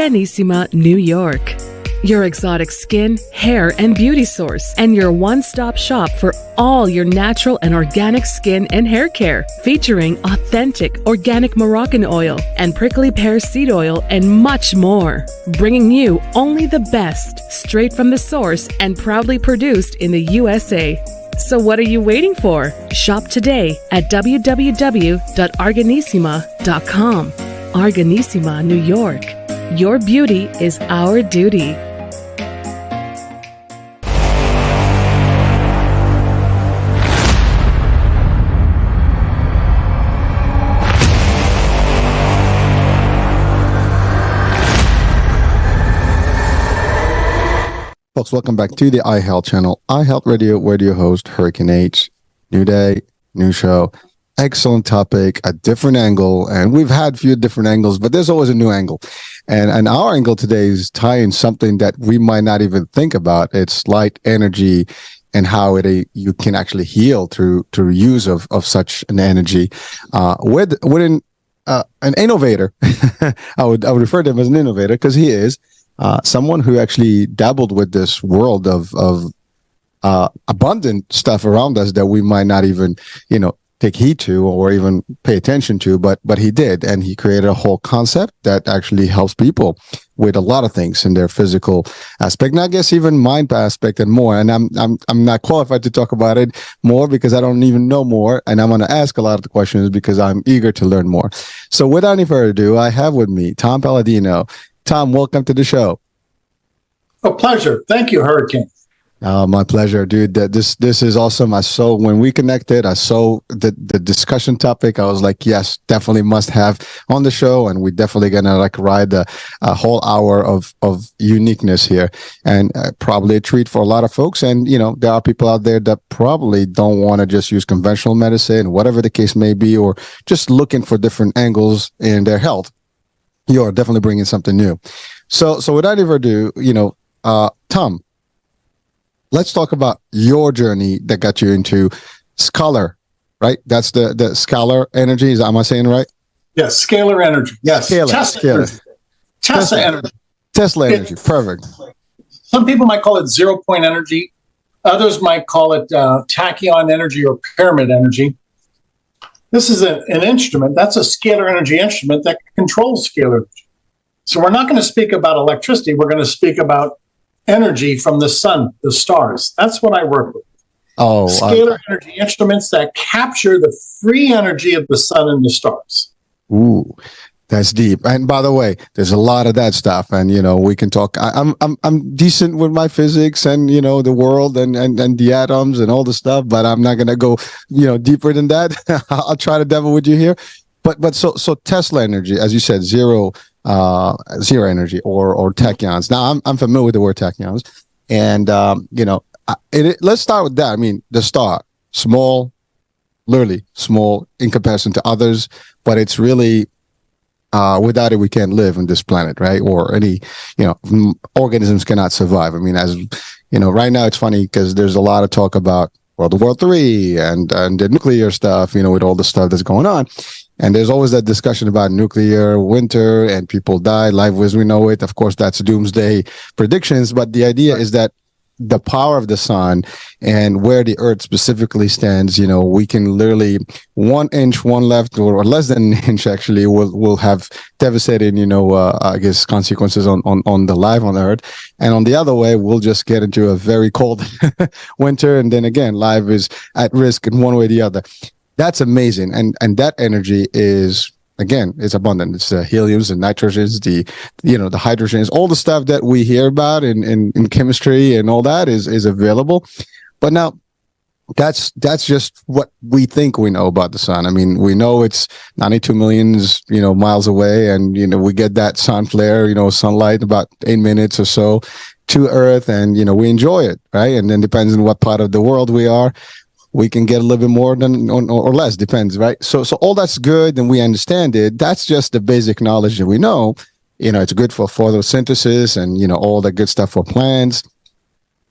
Arganissima, New York. Your exotic skin, hair, and beauty source, and your one-stop shop for all your natural and organic skin and hair care, featuring authentic organic Moroccan oil and prickly pear seed oil and much more. Bringing you only the best, straight from the source and proudly produced in the USA. So what are you waiting for? Shop today at www.arganissima.com. Arganissima, New York. Your beauty is our duty. Folks, welcome back to the iHealth channel. iHealth Radio, your host, Hurricane H. New day, new show. Excellent topic, a different angle. And we've had a few different angles, but there's always a new angle. And our angle today is tying something that we might not even think about. It's light energy and how you can actually heal through use of such an energy. With an innovator, I would refer to him as an innovator because he is. Someone who actually dabbled with this world of abundant stuff around us that we might not even, take heed to or even pay attention to, but he did, and he created a whole concept that actually helps people with a lot of things in their physical aspect, and I guess even mind aspect and more. And I'm not qualified to talk about it more because I don't even know more, and I'm going to ask a lot of the questions because I'm eager to learn more. So without any further ado, I have with me Tom Paladino. Tom, welcome to the show. A pleasure. Thank you, Hurricane. My pleasure, dude. This is awesome. I saw when we connected, I saw the discussion topic. I was like, yes, definitely must have on the show, and we definitely gonna ride a whole hour of uniqueness here, and probably a treat for a lot of folks. And there are people out there that probably don't want to just use conventional medicine, whatever the case may be, or just looking for different angles in their health. You're definitely bringing something new. So without any further ado, Tom, let's talk about your journey that got you into scalar, right? That's the scalar energy. Am I saying it right? Yes, scalar energy. Yes, Scalar. Tesla energy. Tesla energy. Perfect. Some people might call it 0-point energy. Others might call it tachyon energy or pyramid energy. This is an instrument. That's a scalar energy instrument that controls scalar energy. So we're not going to speak about electricity. We're going to speak about energy from the sun, the stars. That's what I work with. Scalar energy instruments that capture the free energy of the sun and the stars. Ooh, that's deep. And by the way, there's a lot of that stuff. And we can talk. I'm decent with my physics and the world and the atoms and all the stuff, but I'm not gonna go deeper than that. I'll try to devil with you here. But so Tesla energy, as you said, zero energy or tachyons. Now I'm familiar with the word tachyons, and let's start with that. I mean, the star, small, literally small in comparison to others, but it's really without it we can't live on this planet, right? Or any organisms cannot survive. I mean, as right now it's funny because there's a lot of talk about World War III and the nuclear stuff, with all the stuff that's going on. And there's always that discussion about nuclear winter and people die, life as we know it. Of course, that's doomsday predictions. But the idea is that the power of the sun and where the earth specifically stands, we can literally 1 inch, one left or less than an inch actually will have devastating, I guess, consequences on the life on earth. And on the other way, we'll just get into a very cold winter. And then again, life is at risk in one way or the other. That's amazing. And that energy is, again, it's abundant. It's the heliums and nitrogens, the hydrogens, all the stuff that we hear about in chemistry and all that is available. But now that's just what we think we know about the sun. I mean, we know it's 92 million, miles away, and, we get that sun flare, sunlight about 8 minutes or so to Earth, and, we enjoy it, right? And then depends on what part of the world we are. We can get a little bit more than or less, depends, right? So all that's good, and we understand it. That's just the basic knowledge that we know. It's good for photosynthesis and all that good stuff for plants.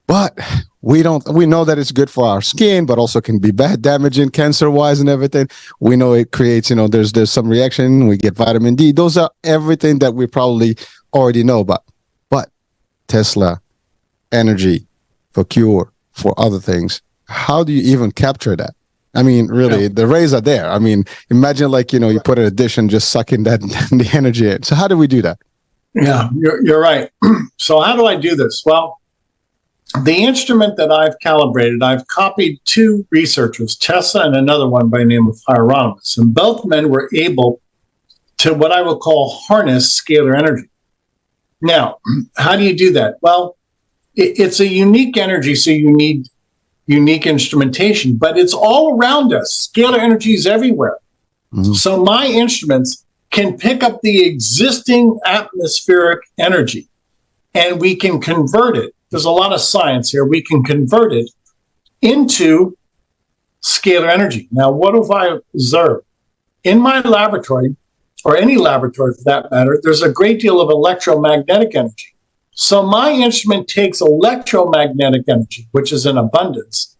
But we know that it's good for our skin, but also can be bad, damaging, cancer-wise and everything. We know it creates, there's some reaction. We get vitamin D. Those are everything that we probably already know about. But Tesla, energy for cure, for other things, how do you even capture that? I mean, really, the rays are there. I mean, imagine you put in a dish and just sucking that the energy in. So how do we do that? Yeah, you're right. So how do I do this? Well, the instrument that I've calibrated, I've copied two researchers, Tesla and another one by the name of Hieronymus, and both men were able to what I would call harness scalar energy. Now, how do you do that? Well, it's a unique energy, so you need unique instrumentation, but it's all around us. Scalar energy is everywhere. Mm-hmm. So my instruments can pick up the existing atmospheric energy, and we can convert it. There's a lot of science here. We can convert it into scalar energy. Now, what have I observed? In my laboratory, or any laboratory for that matter, there's a great deal of electromagnetic energy. So my instrument takes electromagnetic energy, which is in abundance,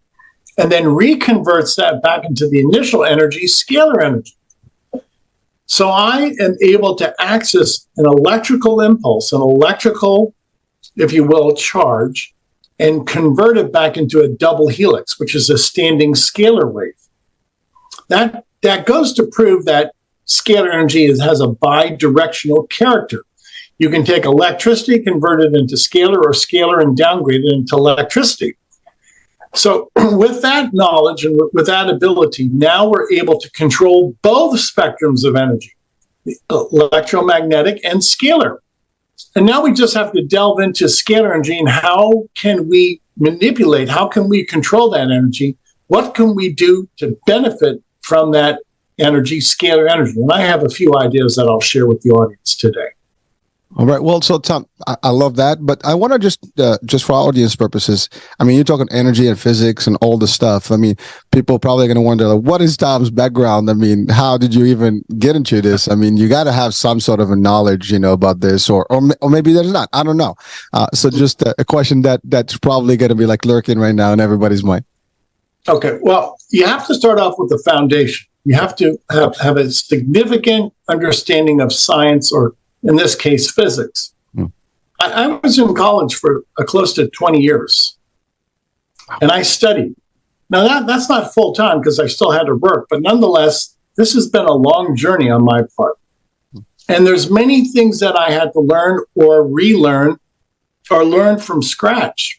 and then reconverts that back into the initial energy, scalar energy. So I am able to access an electrical impulse, an electrical, if you will, charge, and convert it back into a double helix, which is a standing scalar wave. That goes to prove that scalar energy has a bidirectional character. You can take electricity, convert it into scalar, or scalar and downgrade it into electricity. So with that knowledge and with that ability, now we're able to control both spectrums of energy, electromagnetic and scalar. And now we just have to delve into scalar energy and how can we manipulate, how can we control that energy? What can we do to benefit from that energy, scalar energy? And I have a few ideas that I'll share with the audience today. All right. Well, so Tom, I love that, but I want to just for our audience purposes, I mean, you're talking energy and physics and all the stuff. I mean, people probably going to wonder, like, what is Tom's background? I mean, how did you even get into this? I mean, you got to have some sort of a knowledge, about this, or maybe there's not. I don't know. So just a question that's probably going to be like lurking right now in everybody's mind. Okay. Well, you have to start off with the foundation. You have to have a significant understanding of science, or in this case, physics. I was in college for close to 20 years, and I studied. Now, that's not full-time because I still had to work, but nonetheless, this has been a long journey on my part. And there's many things that I had to learn or relearn or learn from scratch.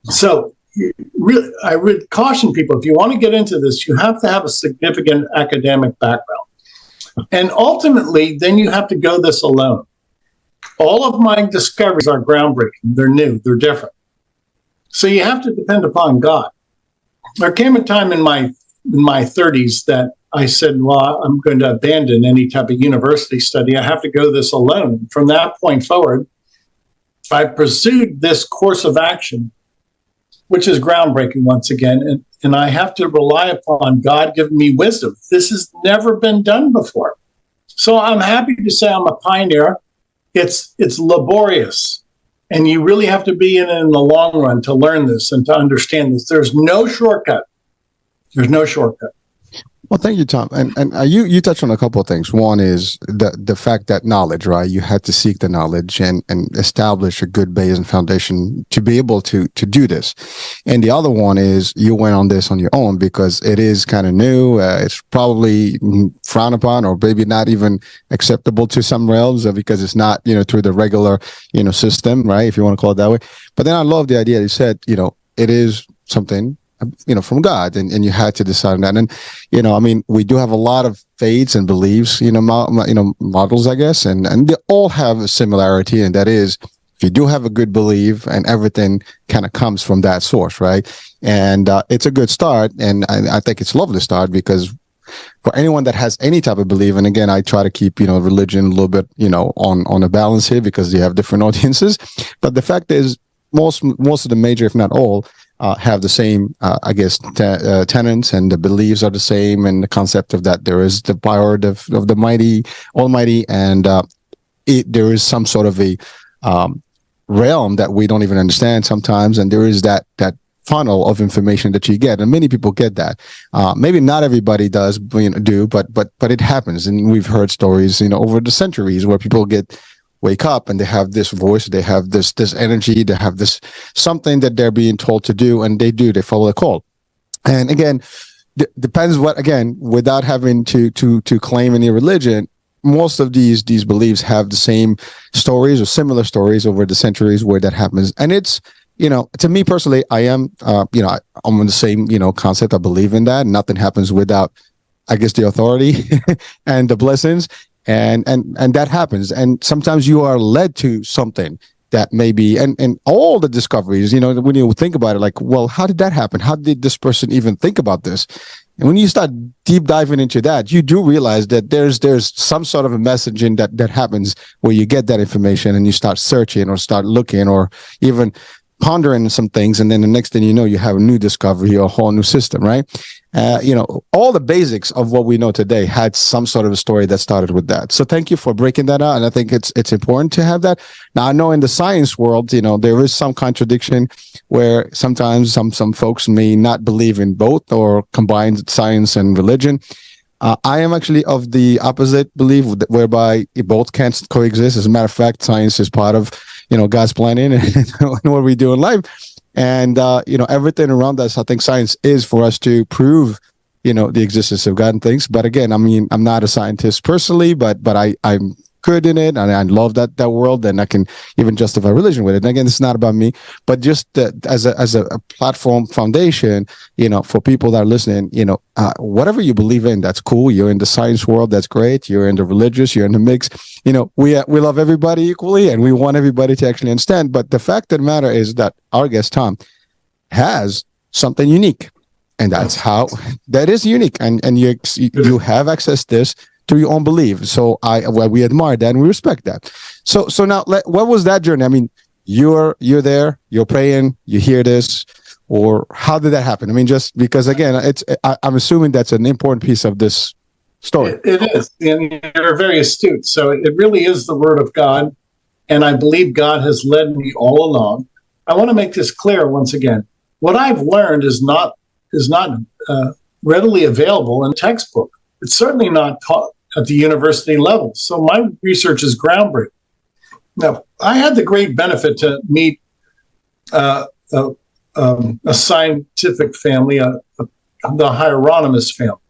So I would caution people, if you want to get into this, you have to have a significant academic background. And ultimately, then you have to go this alone. All of my discoveries are groundbreaking. They're new. They're different. So you have to depend upon God. There came a time in my 30s that I said, well, I'm going to abandon any type of university study. I have to go this alone. From that point forward, I pursued this course of action, which is groundbreaking once again. And I have to rely upon God giving me wisdom. This has never been done before. So I'm happy to say I'm a pioneer. It's laborious. And you really have to be in it in the long run to learn this and to understand this. There's no shortcut. There's no shortcut. Well, thank you, Tom. And you touched on a couple of things. One is the fact that knowledge, right? You had to seek the knowledge and establish a good base and foundation to be able to do this. And the other one is you went on this on your own because it is kind of new. It's probably frowned upon or maybe not even acceptable to some realms because it's not, through the regular, system, right? If you want to call it that way. But then I love the idea you said, it is something from God, and you had to decide on that. And, we do have a lot of faiths and beliefs, models, I guess, and they all have a similarity. And that is, if you do have a good belief and everything kind of comes from that source, right? And it's a good start. And I think it's a lovely start because for anyone that has any type of belief, and again, I try to keep, religion a little bit, on a balance here because you have different audiences. But the fact is, most of the major, if not all, have the same, tenets, and the beliefs are the same, and the concept of that there is the power of the mighty, almighty, and there is some sort of a realm that we don't even understand sometimes, and there is that funnel of information that you get, and many people get that. Maybe not everybody does, but it happens, and we've heard stories, over the centuries where people get wake up and they have this voice, they have this energy, they have this something that they're being told to do, and they follow the call. And again, depends what, again, without having to claim any religion, most of these beliefs have the same stories or similar stories over the centuries where that happens. And it's, to me personally, I am, I'm on the same, concept. I believe in that. Nothing happens without, I guess, the authority and the blessings, and that happens. And sometimes you are led to something that maybe, and all the discoveries, when you think about it, like, well, how did that happen? How did this person even think about this? And when you start deep diving into that, you do realize that there's some sort of a messaging that happens where you get that information and you start searching or start looking or even pondering some things, and then the next thing you know, you have a new discovery or a whole new system, right? All the basics of what we know today had some sort of a story that started with that. So thank you for breaking that out, and I think it's important to have that. Now, I know in the science world, there is some contradiction where sometimes some folks may not believe in both or combine science and religion. I am actually of the opposite belief, whereby both can't coexist. As a matter of fact, science is part of God's planning and what we do in life. And, everything around us, I think science is for us to prove, the existence of God and things. But again, I mean, I'm not a scientist personally, but I'm good in it, and I love that world, and I can even justify religion with it. And again, it's not about me, but just as a platform foundation, for people that are listening, whatever you believe in, that's cool. You're in the science world, that's great. You're in the religious, you're in the mix. We love everybody equally, and we want everybody to actually understand. But the fact of the matter is that our guest Tom has something unique, and that's how that is unique, and you have access to this through your own belief. So we admire that and we respect that. So now, what was that journey? I mean, you're there, you're praying, you hear this, or how did that happen? I mean, just because, again, I'm assuming that's an important piece of this story. It is, and you're very astute. So it really is the Word of God, and I believe God has led me all along. I want to make this clear once again. What I've learned is not readily available in textbook. It's certainly not taught at the university level. So my research is groundbreaking. Now, I had the great benefit to meet a scientific family, the Hieronymus family,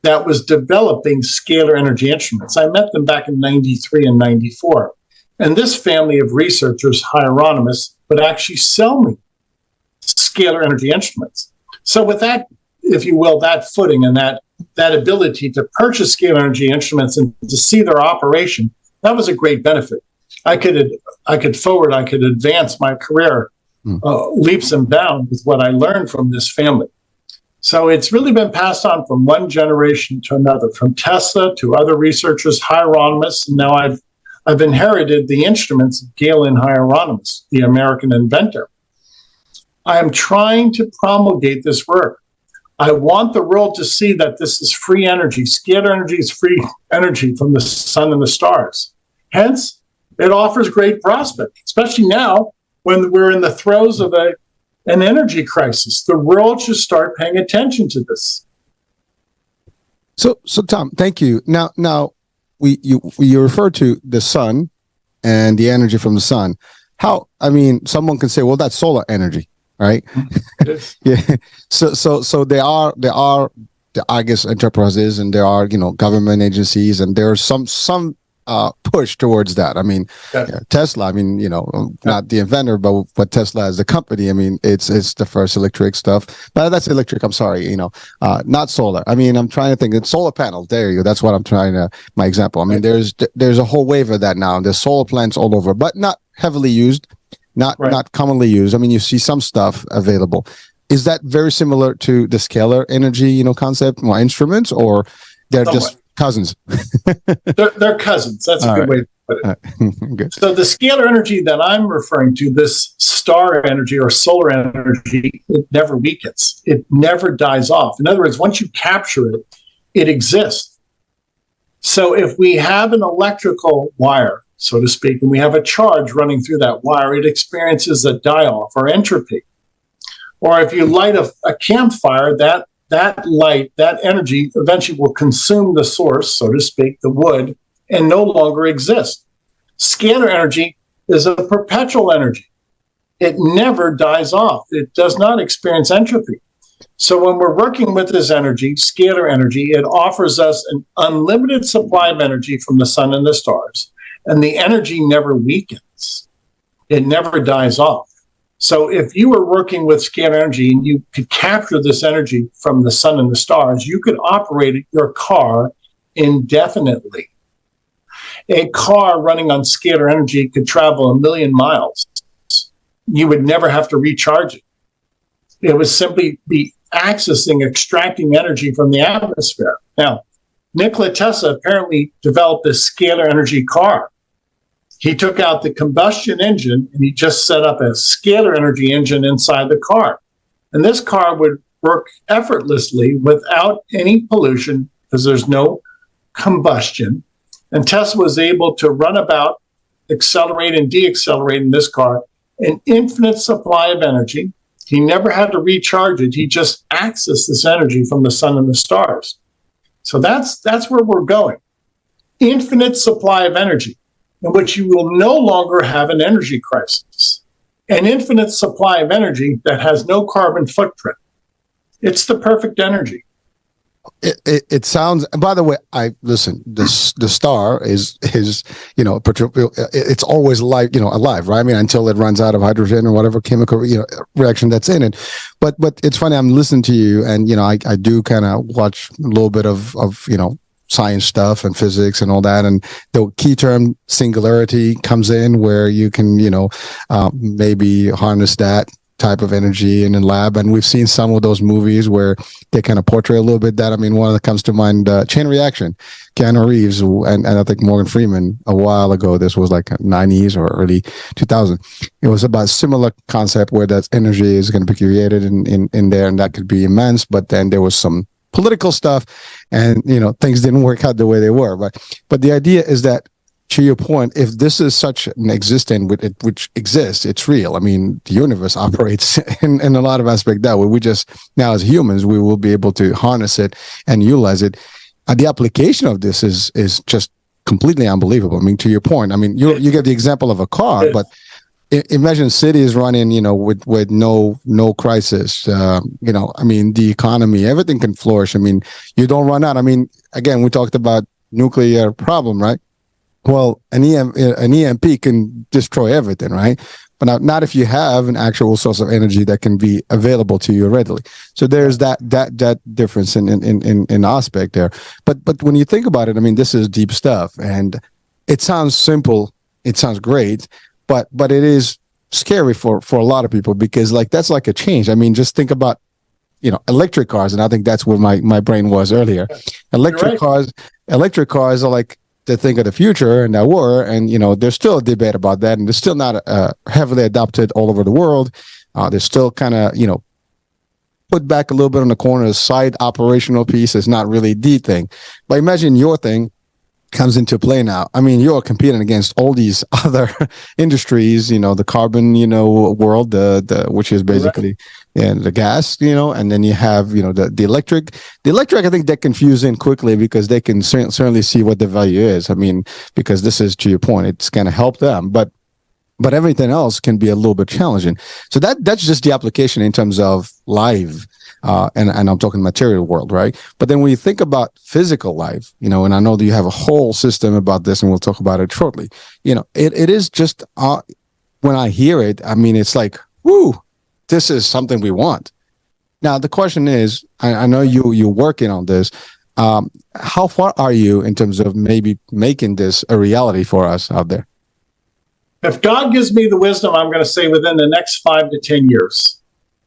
that was developing scalar energy instruments. I met them back in 93 and 94. And this family of researchers, Hieronymus, would actually sell me scalar energy instruments. So with that, if you will, that footing and that ability to purchase scalar energy instruments and to see their operation, that was a great benefit. I could advance my career leaps and bounds with what I learned from this family. So it's really been passed on from one generation to another, from Tesla to other researchers, Hieronymus, and now I've inherited the instruments of Galen Hieronymus, the American inventor. I am trying to promulgate this work. I want the world to see that this is free energy. Scalar energy is free energy from the sun and the stars. Hence, it offers great prospect, especially now when we're in the throes of an energy crisis. The world should start paying attention to this. So Tom, thank you. Now, you refer to the sun and the energy from the sun. Someone can say, well, that's solar energy, right? Yeah. So there are I guess enterprises, and there are government agencies, and there's some push towards that. I mean, Tesla, not the inventor, but Tesla as the company, it's the first electric stuff, but that's electric. I'm sorry, not solar. I'm trying to think. It's solar panels. There you go. That's what I'm trying to, my example. There's a whole wave of that now. There's solar plants all over, but not heavily used, not commonly used. You see some stuff available. Is that very similar to the scalar energy, concept or instruments, or they're just cousins? they're cousins. That's a good way to put it. Good. So the scalar energy that I'm referring to, this star energy or solar energy, it never weakens. It never dies off. In other words, once you capture it, it exists. So if we have an electrical wire, so to speak, and we have a charge running through that wire, it experiences a die-off or entropy. Or if you light a campfire, that light, that energy eventually will consume the source, so to speak, the wood, and no longer exist. Scalar energy is a perpetual energy. It never dies off. It does not experience entropy. So when we're working with this energy, scalar energy, it offers us an unlimited supply of energy from the sun and the stars, and the energy never weakens. It never dies off. So if you were working with scalar energy and you could capture this energy from the sun and the stars, you could operate your car indefinitely. A car running on scalar energy could travel 1 million miles. You would never have to recharge it. It would simply be accessing, extracting energy from the atmosphere. Now, Nikola Tesla apparently developed this scalar energy car. He took out the combustion engine and he just set up a scalar energy engine inside the car. And this car would work effortlessly without any pollution because there's no combustion. And Tesla was able to run about, accelerate and deaccelerate in this car, an infinite supply of energy. He never had to recharge it. He just accessed this energy from the sun and the stars. So that's where we're going. Infinite supply of energy, in which you will no longer have an energy crisis. An infinite supply of energy that has no carbon footprint. It's the perfect energy. It sounds. And by the way, the star is it's always alive, right? I mean, until it runs out of hydrogen or whatever chemical reaction that's in it. But it's funny. I'm listening to you, and I do kind of watch a little bit of science stuff and physics and all that, and the key term singularity comes in, where you can maybe harness that type of energy in a lab. And we've seen some of those movies where they kind of portray a little bit that. I mean, one that comes to mind, Chain Reaction, Keanu Reeves, and I think Morgan Freeman a while ago. This was like 90s or early 2000. It was about a similar concept where that energy is going to be created in there, and that could be immense. But then there was some political stuff, and things didn't work out the way they were. But the idea is that, to your point, if this is such an existence which exists, it's real. I mean, the universe operates in a lot of aspects that way. We just, now as humans, we will be able to harness it and utilize it. The application of this is just completely unbelievable. I mean, to your point, I mean, you get the example of a car, but imagine cities running, with no crisis. I mean, the economy, everything can flourish. I mean, you don't run out. I mean, again, we talked about nuclear problem, right? Well, an EMP can destroy everything, right? But not if you have an actual source of energy that can be available to you readily. So there's that difference in aspect there. But when you think about it, I mean, this is deep stuff, and it sounds simple, it sounds great, but it is scary for a lot of people, because that's like a change. I mean, just think about electric cars, and I think that's where my brain was earlier. Electric cars are like the thing of the future, and there's still a debate about that, and they're still not heavily adopted all over the world. They're still kind of put back a little bit on the corner as side operational piece. Is not really the thing. But imagine your thing comes into play now. I mean, you're competing against all these other industries, the carbon, world, the which is basically the gas, and then you have, the electric. The electric, I think they confuse in quickly, because they can certainly see what the value is. I mean, because this is, to your point, it's going to help them, but everything else can be a little bit challenging. So that's just the application in terms of live. And I'm talking material world, right? But then when you think about physical life, and I know that you have a whole system about this, and we'll talk about it shortly. It is just when I hear it, I mean, it's like, whoo, this is something we want. Now the question is, I know you're working on this. How far are you in terms of maybe making this a reality for us out there? If God gives me the wisdom, I'm going to say within the next 5 to 10 years.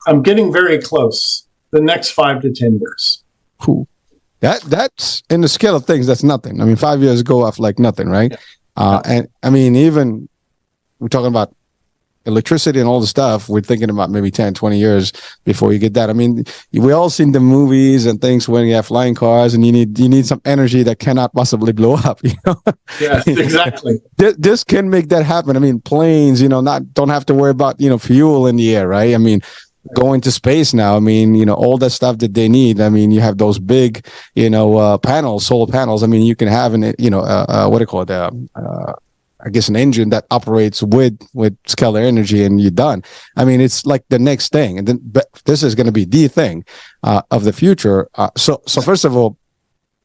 I'm getting very close. The next 5 to 10 years. Cool. That's in the scale of things, that's nothing. I mean, 5 years go off like nothing, right? Yeah. And I mean, even we're talking about electricity and all the stuff, we're thinking about maybe 10, 20 years before you get that. I mean, we all seen the movies and things when you have flying cars, and you need some energy that cannot possibly blow up, Yes, exactly. This can make that happen. I mean, planes, don't have to worry about, fuel in the air, right? I mean, going to space now, I mean, all that stuff that they need. I mean, you have those big, panels, solar panels. I mean, you can have what do you call it? I guess an engine that operates with scalar energy, and you're done. I mean, it's like the next thing, and then but this is going to be the thing of the future. So first of all,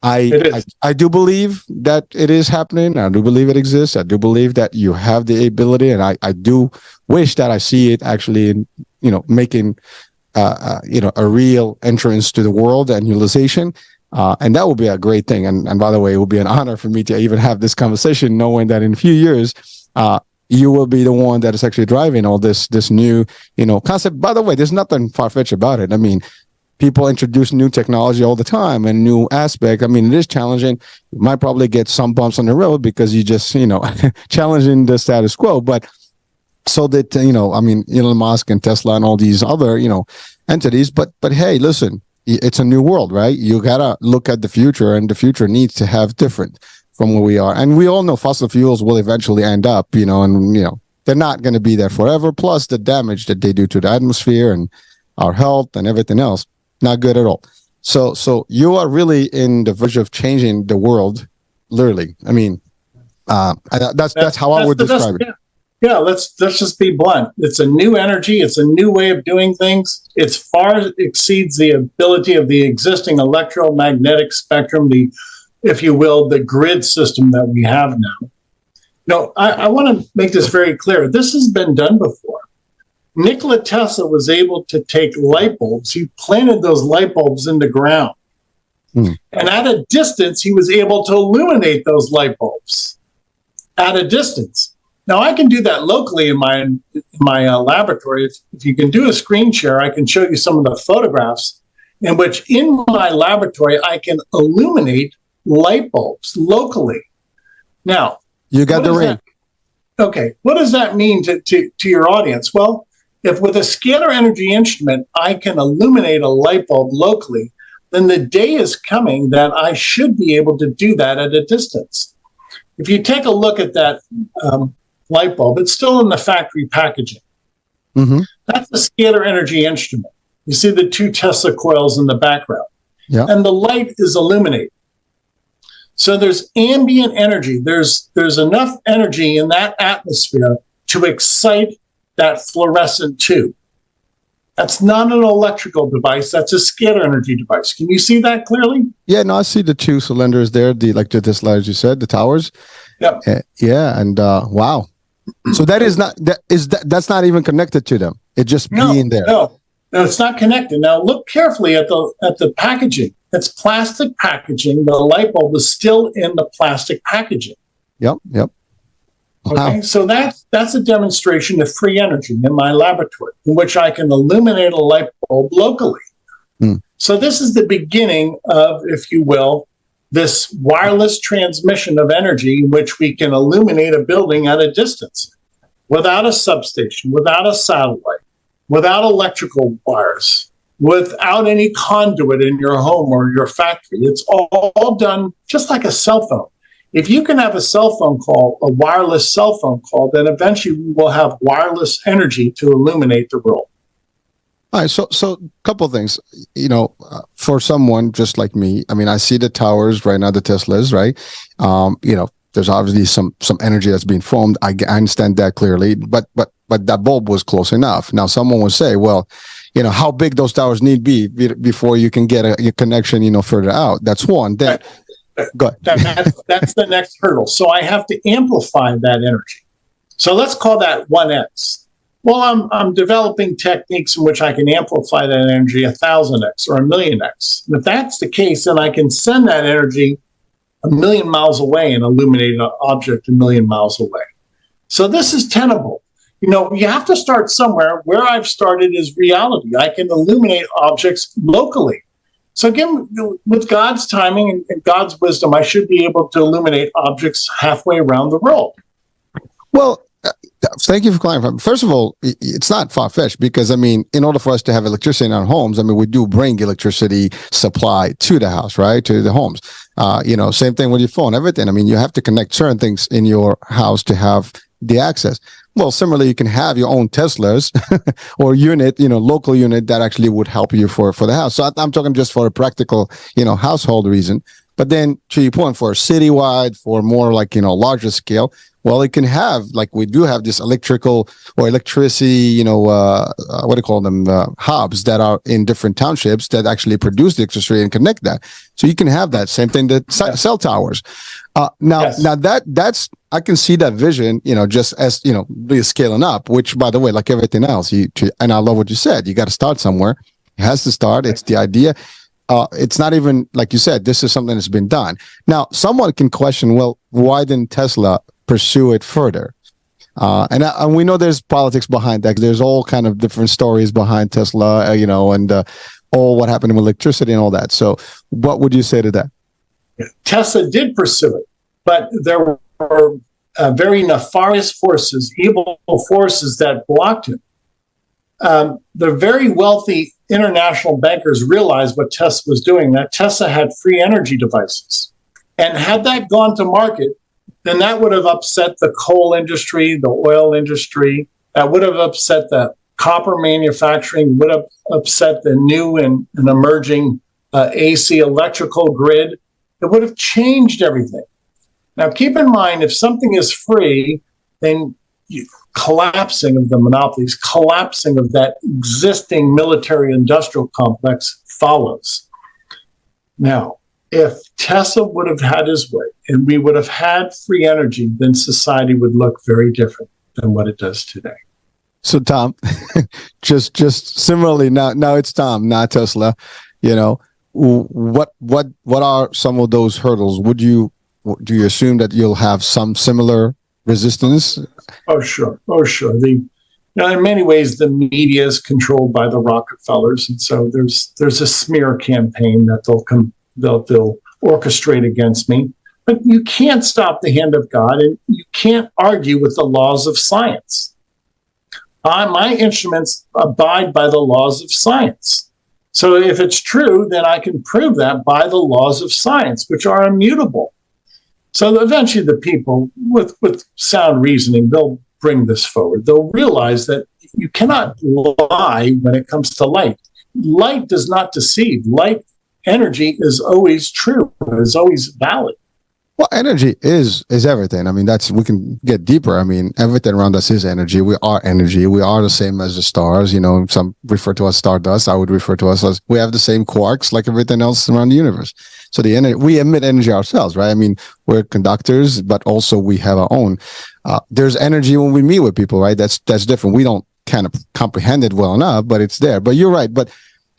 I do believe that it is happening. I do believe it exists. I do believe that you have the ability, and I do wish that I see it actually in, making a real entrance to the world and utilization. And that would be a great thing. And by the way, it would be an honor for me to even have this conversation, knowing that in a few years, you will be the one that is actually driving all this new, concept. By the way, there's nothing far-fetched about it. I mean, people introduce new technology all the time and new aspect. I mean, it is challenging. You might probably get some bumps on the road because you just, challenging the status quo. But so that, Elon Musk and Tesla and all these other, entities. But hey, listen. It's a new world, right? You gotta look at the future, and the future needs to have different from where we are. And we all know fossil fuels will eventually end up, they're not going to be there forever. Plus the damage that they do to the atmosphere and our health and everything else, not good at all. So you are really in the verge of changing the world, literally. I mean, that's how I would describe it. Yeah, let's just be blunt. It's a new energy. It's a new way of doing things. It far exceeds the ability of the existing electromagnetic spectrum, if you will, the grid system that we have now. I want to make this very clear. This has been done before. Nikola Tesla was able to take light bulbs. He planted those light bulbs in the ground. And at a distance, he was able to illuminate those light bulbs at a distance. Now, I can do that locally in my laboratory. If you can do a screen share, I can show you some of the photographs in which in my laboratory, I can illuminate light bulbs locally. Now, you got the ring. Okay. What does that mean to your audience? Well, if with a scalar energy instrument, I can illuminate a light bulb locally, then the day is coming that I should be able to do that at a distance. If you take a look at that light bulb, it's still in the factory packaging. Mm-hmm. That's a scalar energy instrument. You see the 2 Tesla coils in the background. Yeah. And the light is illuminated. So there's ambient energy. There's enough energy in that atmosphere to excite that fluorescent tube. That's not an electrical device. That's a scalar energy device. Can you see that clearly? Yeah, no, I see the 2 cylinders there, the Tesla, as you said, the towers. Yep. Yeah, and wow. So that's not even connected to them. It just being there. No, it's not connected. Now look carefully at the packaging. It's plastic packaging. The light bulb is still in the plastic packaging. Yep. Okay, wow. So that's a demonstration of free energy in my laboratory, in which I can illuminate a light bulb locally. So this is the beginning of, if you will, this wireless transmission of energy in which we can illuminate a building at a distance without a substation, without a satellite, without electrical wires, without any conduit in your home or your factory. It's all done just like a cell phone. If you can have a cell phone call, a wireless cell phone call, then eventually we will have wireless energy to illuminate the world. All right, so a couple of things, for someone just like me, I mean, I see the towers right now, the Teslas, right? There's obviously some energy that's being formed. I understand that clearly, but that bulb was close enough. Now, someone would say, well, how big those towers need be before you can get a connection, further out. That's one. Then, go ahead. That's the next hurdle. So I have to amplify that energy. So let's call that 1x. Well, I'm developing techniques in which I can amplify that energy 1,000x or 1,000,000x. And if that's the case, then I can send that energy 1,000,000 miles away and illuminate an object 1,000,000 miles away. So this is tenable. You have to start somewhere. Where I've started is reality. I can illuminate objects locally. So again, with God's timing and God's wisdom, I should be able to illuminate objects halfway around the world. Well, thank you for clarifying. First of all, it's not far-fetched because, in order for us to have electricity in our homes, we do bring electricity supply to the house, right? To the homes. Same thing with your phone, everything. You have to connect certain things in your house to have the access. Well, similarly, you can have your own Teslas or unit, local unit that actually would help you for the house. So I'm talking just for a practical, household reason. But then to your point, for citywide, for more like, larger scale, Well, it can have, like we do have this electrical or electricity, what do you call them, hubs that are in different townships that actually produce the electricity and connect that. So you can have that same thing that cell towers. Now that's I can see that vision, just as be scaling up. Which, by the way, like everything else, and I love what you said. You got to start somewhere. It has to start. It's the idea. It's not even like you said. This is something that's been done. Now, someone can question, well, why didn't Tesla pursue it further? And we know there's politics behind that. There's all kind of different stories behind Tesla, and all what happened with electricity and all that. So, what would you say to that? Tesla did pursue it, but there were very nefarious forces, evil forces that blocked him. The very wealthy international bankers realized what Tesla was doing, that Tesla had free energy devices. And had that gone to market, then that would have upset the coal industry, the oil industry, that would have upset the copper manufacturing, would have upset the new and emerging AC electrical grid. It would have changed everything. Now, keep in mind, if something is free, then collapsing of the monopolies, collapsing of that existing military-industrial complex follows. Now, if Tesla would have had his way and we would have had free energy, then society would look very different than what it does today. So, Tom, just similarly, now it's Tom, not Tesla. What are some of those hurdles? Do you assume that you'll have some similar resistance? Oh, sure. In many ways, the media is controlled by the Rockefellers, and so there's a smear campaign that they'll orchestrate against me. But you can't stop the hand of God, and you can't argue with the laws of science. My instruments abide by the laws of science. So if it's true, then I can prove that by the laws of science, which are immutable. So eventually the people with sound reasoning, they'll bring this forward. They'll realize that you cannot lie when it comes to light. Light does not deceive. Light energy is always true, is always valid. Well, energy is everything. I mean, we can get deeper. I mean, everything around us is energy. We are energy. We are the same as the stars. Some refer to us stardust. I would refer to us as we have the same quarks like everything else around the universe. So we emit energy ourselves, right? I mean, we're conductors, but also we have our own. There's energy when we meet with people, right? That's different. We don't kind of comprehend it well enough, but it's there. But you're right. But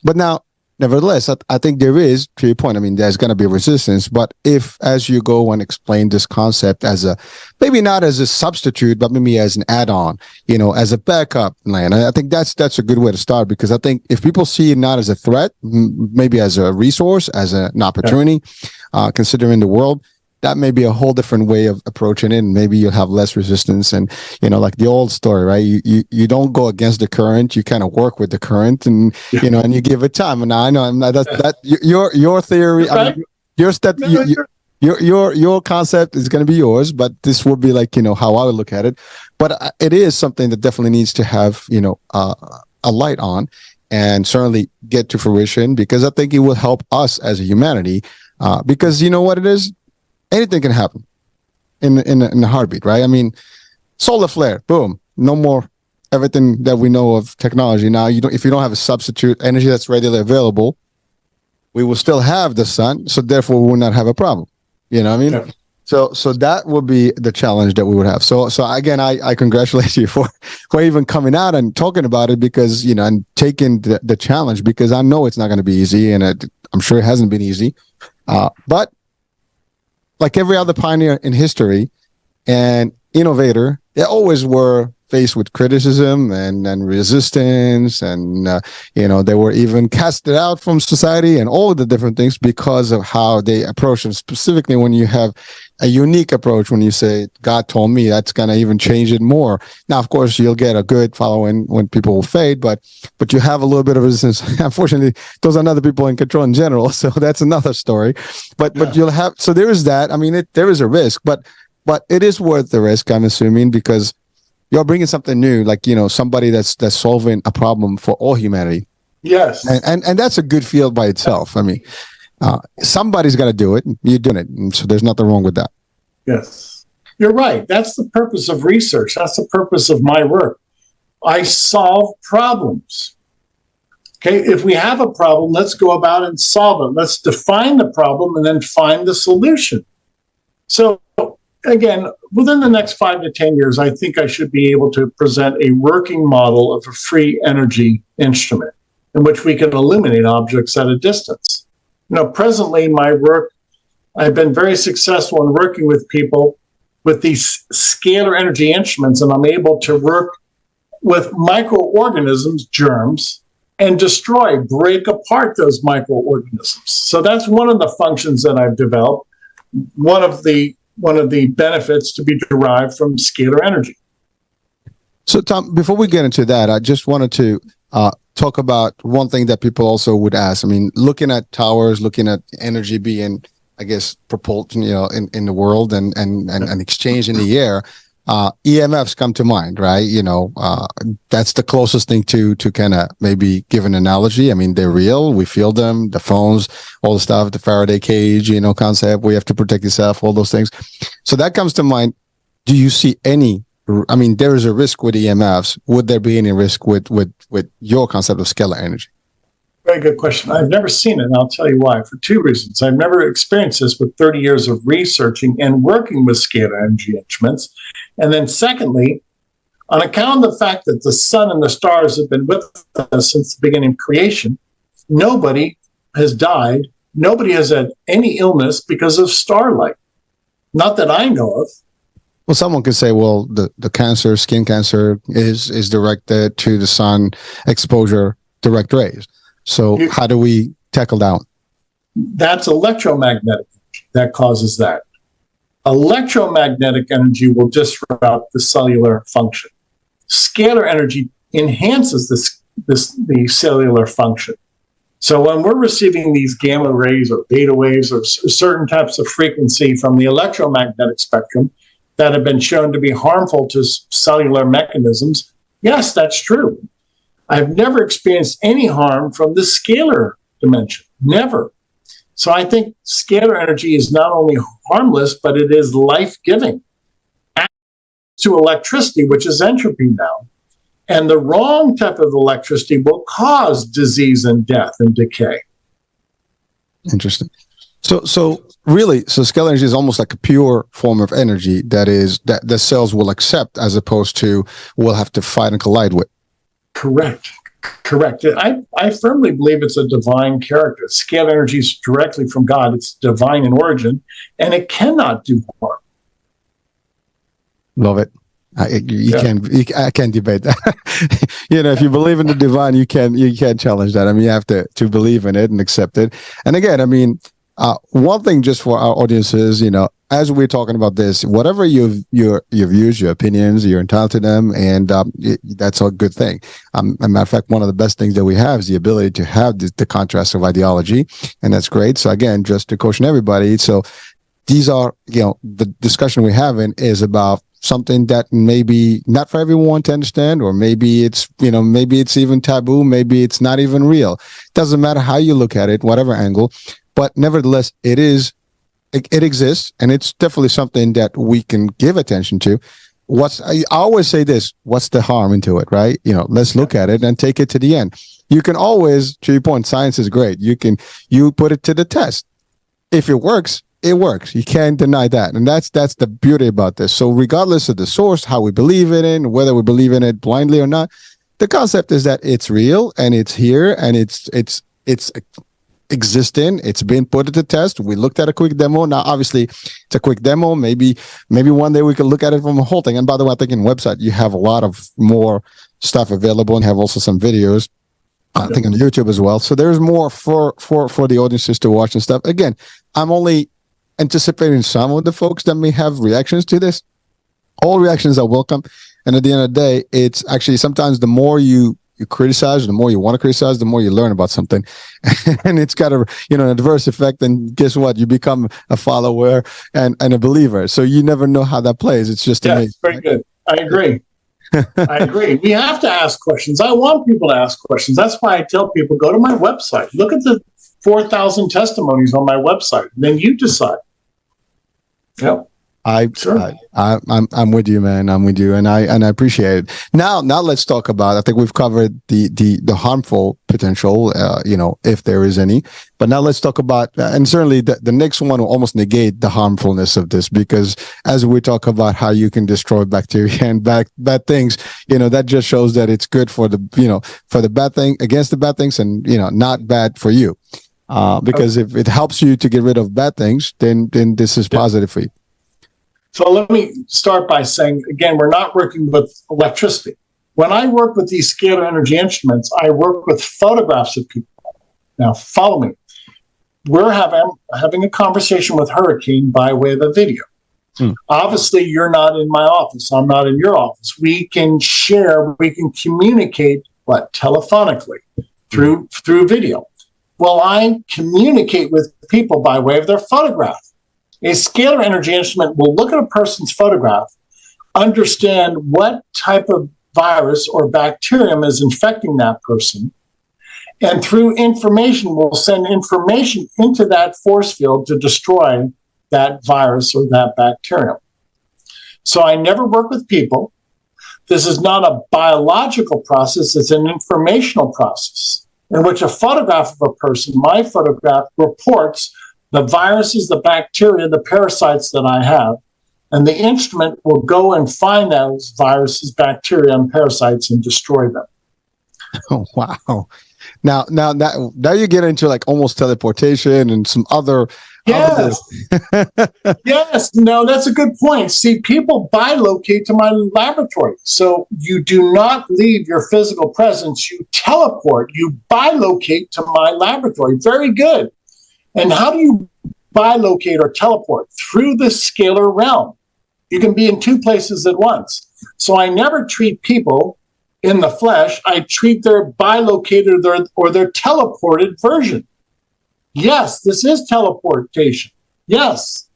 now, nevertheless, I think there is, to your point, I mean, there's going to be resistance. But if, as you go and explain this concept as maybe not as a substitute, but maybe as an add-on, as a backup plan, I think that's a good way to start, because I think if people see it not as a threat, maybe as a resource, as an opportunity, considering the world, that may be a whole different way of approaching it, and maybe you'll have less resistance. And like the old story, right? You don't go against the current; you kind of work with the current, and and you give it time. And now I know that your theory, I mean, your step, your concept is going to be yours, but this will be like how I would look at it. But it is something that definitely needs to have a light on, and certainly get to fruition, because I think it will help us as a humanity. Because you know what it is. Anything can happen in a heartbeat, right? I mean, solar flare, boom, no more. Everything that we know of technology now, if you don't have a substitute energy that's readily available, we will still have the sun, so therefore we will not have a problem. You know what I mean? Yeah. So that would be the challenge that we would have. So again, I congratulate you for even coming out and talking about it, because and taking the challenge, because I know it's not going to be easy, and I'm sure it hasn't been easy, but. Like every other pioneer in history and innovator, they always were faced with criticism and resistance, and they were even casted out from society and all of the different things because of how they approach them. Specifically, when you have a unique approach, when you say God told me, that's gonna even change it more. Now, of course, you'll get a good following when people will fade, but you have a little bit of resistance. Unfortunately, those are other people in control in general, so that's another story. But you'll have, so there is that. I mean, there is a risk, but it is worth the risk, I'm assuming, because you're bringing something new, like somebody that's solving a problem for all humanity. Yes, and that's a good field by itself. I mean, somebody's got to do it. You're doing it, and so there's nothing wrong with that. Yes, You're right. That's the purpose of research. That's the purpose of my work. I solve problems. Okay, if we have a problem, let's go about and solve it. Let's define the problem and then find the solution. So again, within the next 5 to 10 years, I think I should be able to present a working model of a free energy instrument in which we can illuminate objects at a distance. Presently, my work, I've been very successful in working with people with these scalar energy instruments, and I'm able to work with microorganisms, germs, and break apart those microorganisms. So that's one of the functions that I've developed. One of the benefits to be derived from scalar energy. So, Tom, before we get into that, I just wanted to talk about one thing that people also would ask. I mean, looking at towers, looking at energy being, I guess, propelled, in the world and exchange in the air. EMFs come to mind, right? That's the closest thing to kind of maybe give an analogy. I mean, they're real. We feel them, the phones, all the stuff, the Faraday cage, concept, we have to protect yourself, all those things. So that comes to mind. Do you see there is a risk with EMFs. Would there be any risk with your concept of scalar energy? Very good question. I've never seen it, and I'll tell you why, for two reasons. I've never experienced this with 30 years of researching and working with scalar energy instruments. And then secondly, on account of the fact that the sun and the stars have been with us since the beginning of creation, nobody has died. Nobody has had any illness because of starlight. Not that I know of. Well, someone could say, well, the cancer, skin cancer is directed to the sun exposure, direct rays. So how do we tackle that? That's electromagnetic that causes that. Electromagnetic energy will disrupt the cellular function. Scalar energy enhances the cellular function. So when we're receiving these gamma rays or beta waves or certain types of frequency from the electromagnetic spectrum that have been shown to be harmful to cellular mechanisms, yes, that's true. I've never experienced any harm from the scalar dimension, never. So I think scalar energy is not only harmless, but it is life-giving. To electricity, which is entropy now, and the wrong type of electricity will cause disease and death and decay. Interesting. So really, scalar energy is almost like a pure form of energy that the cells will accept, as opposed to will have to fight and collide with. Correct. I firmly believe it's a divine character. Scalar energy is directly from God. It's divine in origin, and it cannot do harm. Love it. I can't debate that. If you believe in the divine, you can't challenge that. I mean, you have to believe in it and accept it. And again, I mean, one thing just for our audiences, as we're talking about this, whatever your views, your opinions, you're entitled to them, and that's a good thing. As a matter of fact, one of the best things that we have is the ability to have the contrast of ideology, and that's great. So again, just to caution everybody, so these are, the discussion we're having is about something that maybe not for everyone to understand, or maybe it's, maybe it's even taboo, maybe it's not even real. Doesn't matter how you look at it, whatever angle, but nevertheless, it exists, and it's definitely something that we can give attention to. I always say this, what's the harm into it, right? Let's look at it and take it to the end. You can always, to your point, science is great. You put it to the test. If it works, it works. You can't deny that. And that's the beauty about this. So regardless of the source, how we believe in it, whether we believe in it blindly or not, the concept is that it's real and it's here and it's existing. It's been put to the test. We looked at a quick demo. Now, obviously, it's a quick demo. Maybe one day we can look at it from a whole thing. And by the way, I think in the website, you have a lot of more stuff available and have also some videos. I think on YouTube as well. So there's more for the audiences to watch and stuff. Again, I'm only anticipating some of the folks that may have reactions to this. All reactions are welcome. And at the end of the day, it's actually sometimes the more you criticize, the more you want to criticize, the more you learn about something. And it's got an adverse effect. And guess what? You become a follower and a believer. So you never know how that plays. It's just amazing. Very good. I agree. I agree. We have to ask questions. I want people to ask questions. That's why I tell people, go to my website. Look at the 4,000 testimonies on my website. And then you decide. Yep. Sure. I'm with you, man. I'm with you, and I appreciate it. Now let's talk about. I think we've covered the harmful potential, if there is any. But now let's talk about, and certainly the next one will almost negate the harmfulness of this, because as we talk about how you can destroy bacteria and bad things, that just shows that it's good for the bad thing, against the bad things, and not bad for you. Because if it helps you to get rid of bad things, then this is positive for you. So let me start by saying, again, we're not working with electricity. When I work with these scalar energy instruments, I work with photographs of people. Now, follow me. We're having a conversation with Hurricane by way of a video. Obviously, you're not in my office. I'm not in your office. We can share, we can communicate, telephonically through video. Well, I communicate with people by way of their photograph. A scalar energy instrument will look at a person's photograph, understand what type of virus or bacterium is infecting that person, and through information will send information into that force field to destroy that virus or that bacterium. So I never work with people. This is not a biological process, it's an informational process in which a photograph of a person, my photograph, reports the viruses, the bacteria, the parasites that I have, and the instrument will go and find those viruses, bacteria, and parasites and destroy them. Oh, wow. Now you get into like almost teleportation and some other. Yes. Yes. No, that's a good point. See, people bilocate to my laboratory. So you do not leave your physical presence. You teleport, you bilocate to my laboratory. Very good. And how do you bilocate or teleport? Through the scalar realm. You can be in two places at once. So I never treat people in the flesh. I treat their bilocated or their teleported version. Yes, this is teleportation. Yes.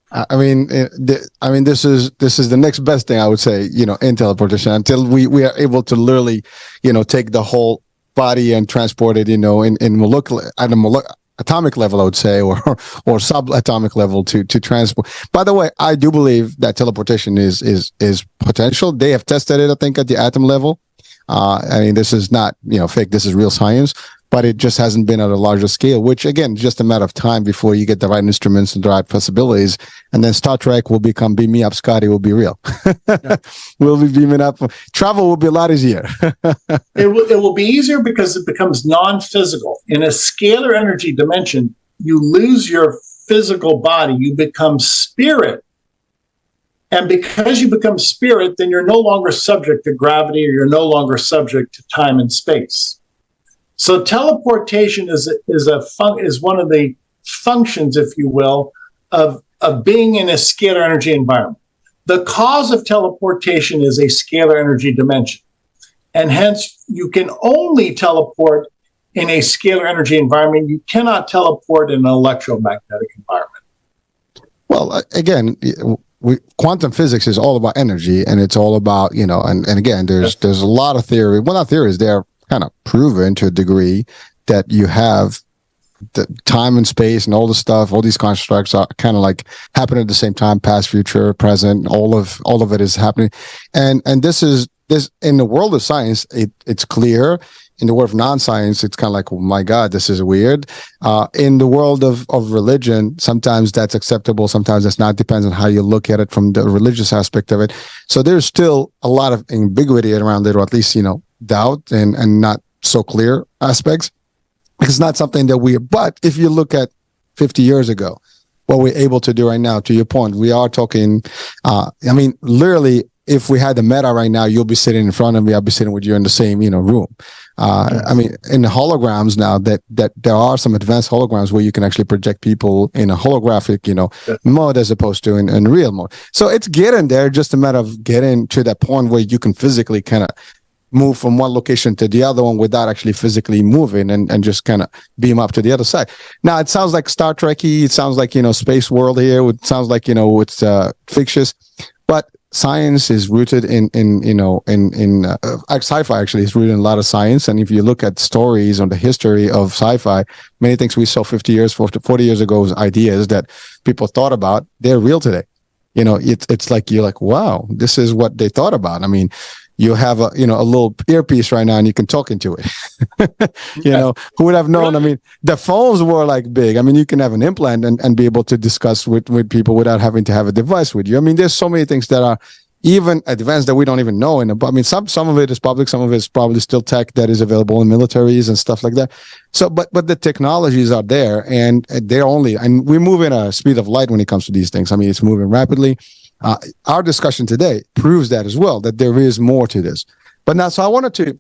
This is the next best thing I would say, in teleportation, until we are able to literally, take the whole body and transport it, in molecular, atomic level, I would say, or subatomic level to transport. By the way, I do believe that teleportation is potential. They have tested it, I think, at the atom level. This is not, fake. This is real science, but it just hasn't been at a larger scale, which again, just a matter of time before you get the right instruments and the right possibilities. And then Star Trek will become beam me up, Scotty will be real. Yeah. We'll be beaming up. Travel will be a lot easier. It will be easier because it becomes non-physical. In a scalar energy dimension, you lose your physical body, you become spirit. And because you become spirit, then you're no longer subject to gravity, or you're no longer subject to time and space. So teleportation is one of the functions, if you will, of being in a scalar energy environment. The cause of teleportation is a scalar energy dimension. And hence, you can only teleport in a scalar energy environment. You cannot teleport in an electromagnetic environment. Well, again, quantum physics is all about energy, and it's all about, and again, there's a lot of theory. Well, not theories, they're kind of proven to a degree that you have the time and space and all the stuff, all these constructs are kind of like happen at the same time, past, future, present, all of it is happening. And this in the world of science, it's clear. In the world of non-science, it's kind of like, oh my God, this is weird. In the world of religion, sometimes that's acceptable, sometimes that's not. Depends on how you look at it from the religious aspect of it. So there's still a lot of ambiguity around it, or at least, doubt and not so clear aspects. It's not something that but if you look at 50 years ago, what we're able to do right now, to your point, we are talking, literally, if we had the meta right now, you'll be sitting in front of me, I'll be sitting with you in the same, room. In the holograms now, that there are some advanced holograms where you can actually project people in a holographic, mode as opposed to in real mode. So it's getting there, just a matter of getting to that point where you can physically kind of move from one location to the other one without actually physically moving and just kind of beam up to the other side. Now, it sounds like Star Trek-y, it sounds like, space world here, it sounds like, it's fictitious, but science is rooted in sci-fi. Actually, is rooted in a lot of science. And if you look at stories on the history of sci-fi, many things we saw 40 years ago as ideas that people thought about, they're real today. it's like you're like, wow, this is what they thought about. I mean, you have a little earpiece right now and you can talk into it. Who would have known? I mean, the phones were like big. I mean, you can have an implant and be able to discuss with people without having to have a device with you. I mean, there's so many things that are even advanced that we don't even know. I mean, some of it is public, some of it is probably still tech that is available in militaries and stuff like that. So, but the technologies are there, and and we move in a speed of light when it comes to these things. I mean, it's moving rapidly. Our discussion today proves that as well, that there is more to this. But now, so I wanted to,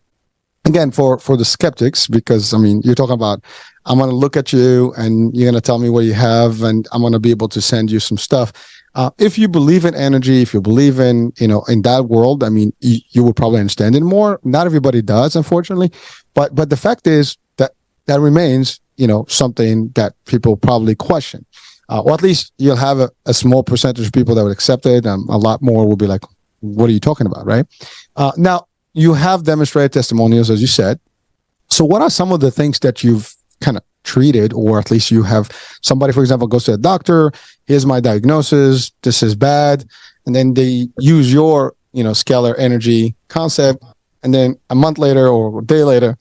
again, for the skeptics, because I mean, you're talking about, I'm going to look at you and you're going to tell me what you have, and I'm going to be able to send you some stuff. If you believe in energy, if you believe in that world, I mean, you would probably understand it more. Not everybody does, unfortunately. But the fact is that remains, something that people probably question. Or at least you'll have a small percentage of people that would accept it. A lot more will be like, what are you talking about, right? Now, you have demonstrated testimonials, as you said. So what are some of the things that you've kind of treated, or at least you have somebody, for example, goes to a doctor, here's my diagnosis, this is bad, and then they use your scalar energy concept, and then a month later or a day later,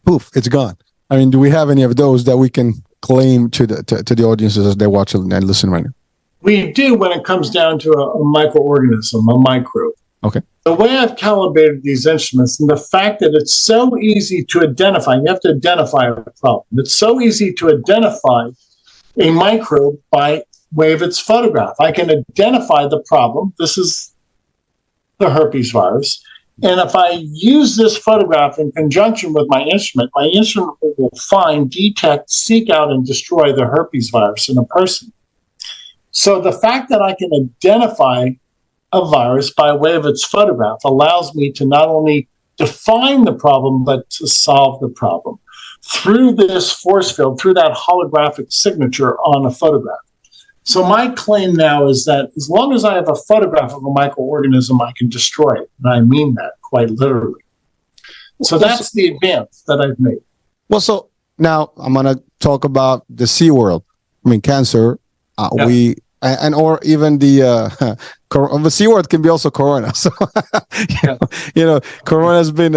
poof, it's gone. I mean, do we have any of those that we can claim to the audiences as they watch and listen right now? We do when it comes down to a microorganism, a microbe. Okay. The way I've calibrated these instruments, and the fact that it's so easy to identify, you have to identify a problem. It's so easy to identify a microbe by way of its photograph. I can identify the problem. This is the herpes virus. And if I use this photograph in conjunction with my instrument will find, detect, seek out, and destroy the herpes virus in a person. So the fact that I can identify a virus by way of its photograph allows me to not only define the problem, but to solve the problem through this force field, through that holographic signature on a photograph. So my claim now is that as long as I have a photograph of a microorganism, I can destroy it. And I mean that quite literally. So that's the advance that I've made. Well, so now I'm going to talk about the C world. I mean, cancer. Or even the C word can be also corona. So, corona has been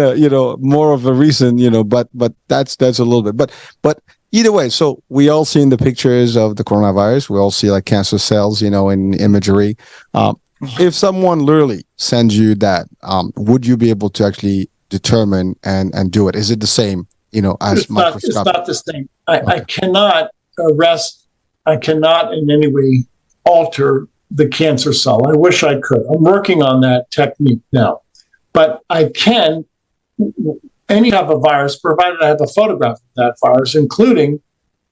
more of a recent, but that's a little bit. But either way, so we all seen the pictures of the coronavirus. We all see like cancer cells, in imagery. If someone literally sends you that, would you be able to actually determine and do it? Is it the same, as microscopic? It's not the same. I cannot arrest. I cannot in any way alter the cancer cell. I wish I could. I'm working on that technique now. But I can, any type of virus, provided I have a photograph of that virus, including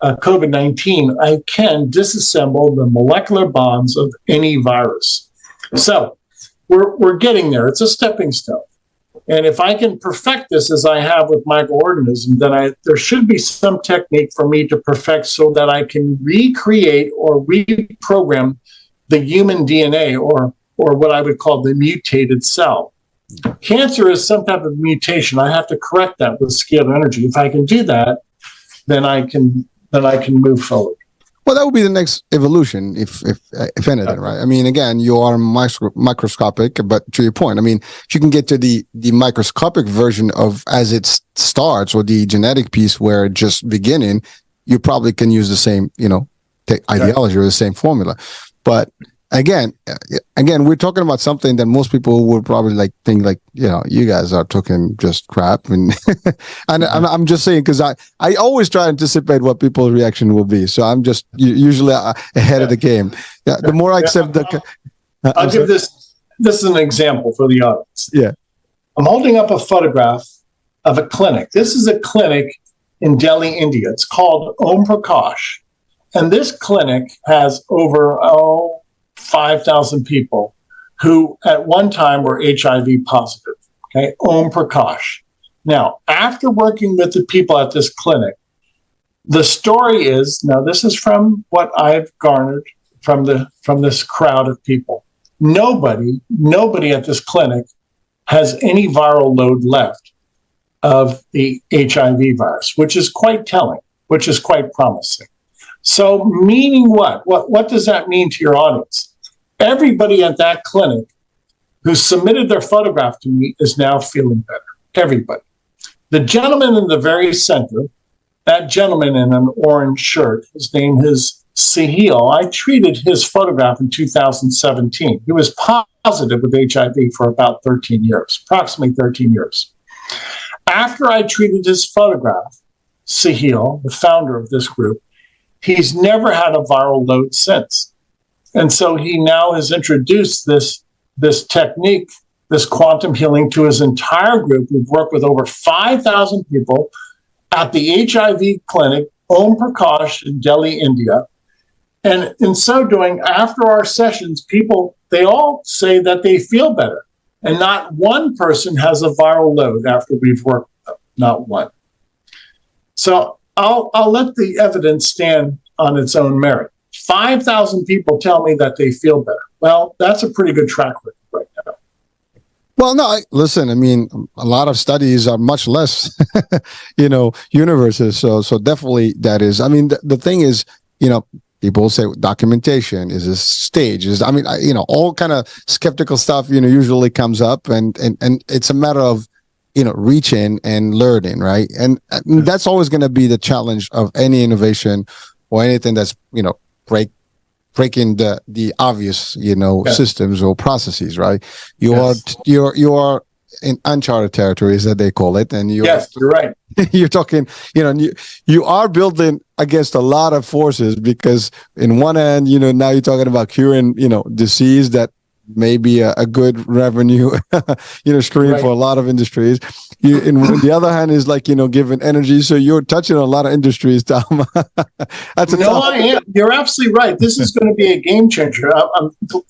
COVID-19, I can disassemble the molecular bonds of any virus. So we're getting there. It's a stepping stone. And if I can perfect this as I have with microorganisms, then there should be some technique for me to perfect so that I can recreate or reprogram the human DNA or what I would call the mutated cell. Cancer is some type of mutation. I have to correct that with scalar energy. If I can do that, then I can move forward. Well, that would be the next evolution, if anything, right? I mean, again, you are microscopic, but to your point, I mean, if you can get to the microscopic version of as it starts, or the genetic piece where it just beginning, you probably can use the same, ideology or the same formula. But again, we're talking about something that most people would probably think you guys are talking just crap, and I'm just saying because I always try to anticipate what people's reaction will be, so I'm just usually ahead of the game. Yeah, the more I accept I'll give this is an example for the audience. Yeah, I'm holding up a photograph of a clinic. This is a clinic in Delhi, India. It's called Om Prakash, and this clinic has over 5,000 people who at one time were HIV positive. Okay, Om Prakash. Now, after working with the people at this clinic, the story is, now this is from what I've garnered from this crowd of people. Nobody at this clinic has any viral load left of the HIV virus, which is quite telling, which is quite promising. So meaning what? What does that mean to your audience? Everybody at that clinic who submitted their photograph to me is now feeling better. Everybody. The gentleman in the very center, that gentleman in an orange shirt, his name is Sahil. I treated his photograph in 2017. He was positive with HIV for about 13 years, approximately 13 years. After I treated his photograph, Sahil, the founder of this group, he's never had a viral load since. And so he now has introduced this technique, this quantum healing, to his entire group. We've worked with over 5,000 people at the HIV clinic, Om Prakash in Delhi, India. And in so doing, after our sessions, people, they all say that they feel better. And not one person has a viral load after we've worked with them, not one. So I'll let the evidence stand on its own merit. 5,000 people tell me that they feel better. Well, that's a pretty good track record right now. Well, no, listen, I mean, a lot of studies are much less, universes. So definitely that is, I mean, the thing is, people say documentation is a stage. All kind of skeptical stuff, usually comes up, and it's a matter of, reaching and learning, right? And that's always going to be the challenge of any innovation or anything that's, breaking the obvious, systems or processes, right? You are in uncharted territories, that they call it, and you're right. You're talking, you are building against a lot of forces, because in one end, now you're talking about curing, disease that may be a good revenue, stream for a lot of industries. And the other hand is like, giving energy. So you're touching on a lot of industries, Tom. I am. You're absolutely right. This is going to be a game changer.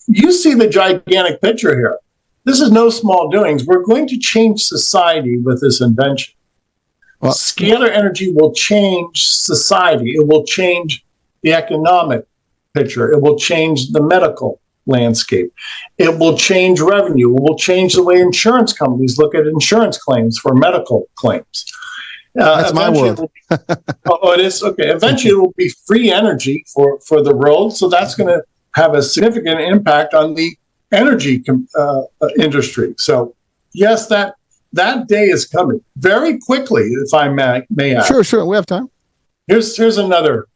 You see the gigantic picture here. This is no small doings. We're going to change society with this invention. Well, scalar energy will change society. It will change the economic picture. It will change the medical landscape. It will change revenue. It will change the way insurance companies look at insurance claims for medical claims. That's my word. It is? Okay. Eventually, it will be free energy for the world. So that's going to have a significant impact on the energy industry. So, yes, that day is coming very quickly, if I may add. Sure. We have time. Here's another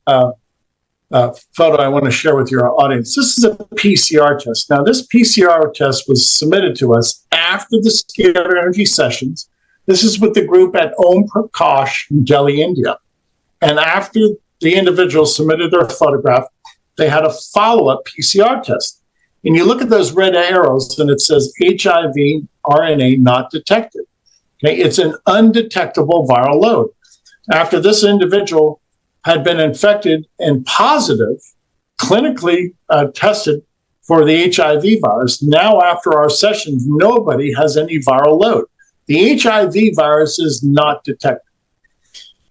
photo I want to share with your audience. This is a PCR test. Now, this PCR test was submitted to us after the scalar energy sessions. This is with the group at Om Prakash in Delhi, India. And after the individuals submitted their photograph, they had a follow-up PCR test. And you look at those red arrows, and it says HIV RNA not detected. Okay, it's an undetectable viral load. After this individual had been infected and positive, clinically tested for the HIV virus, now after our sessions, nobody has any viral load. The HIV virus is not detected.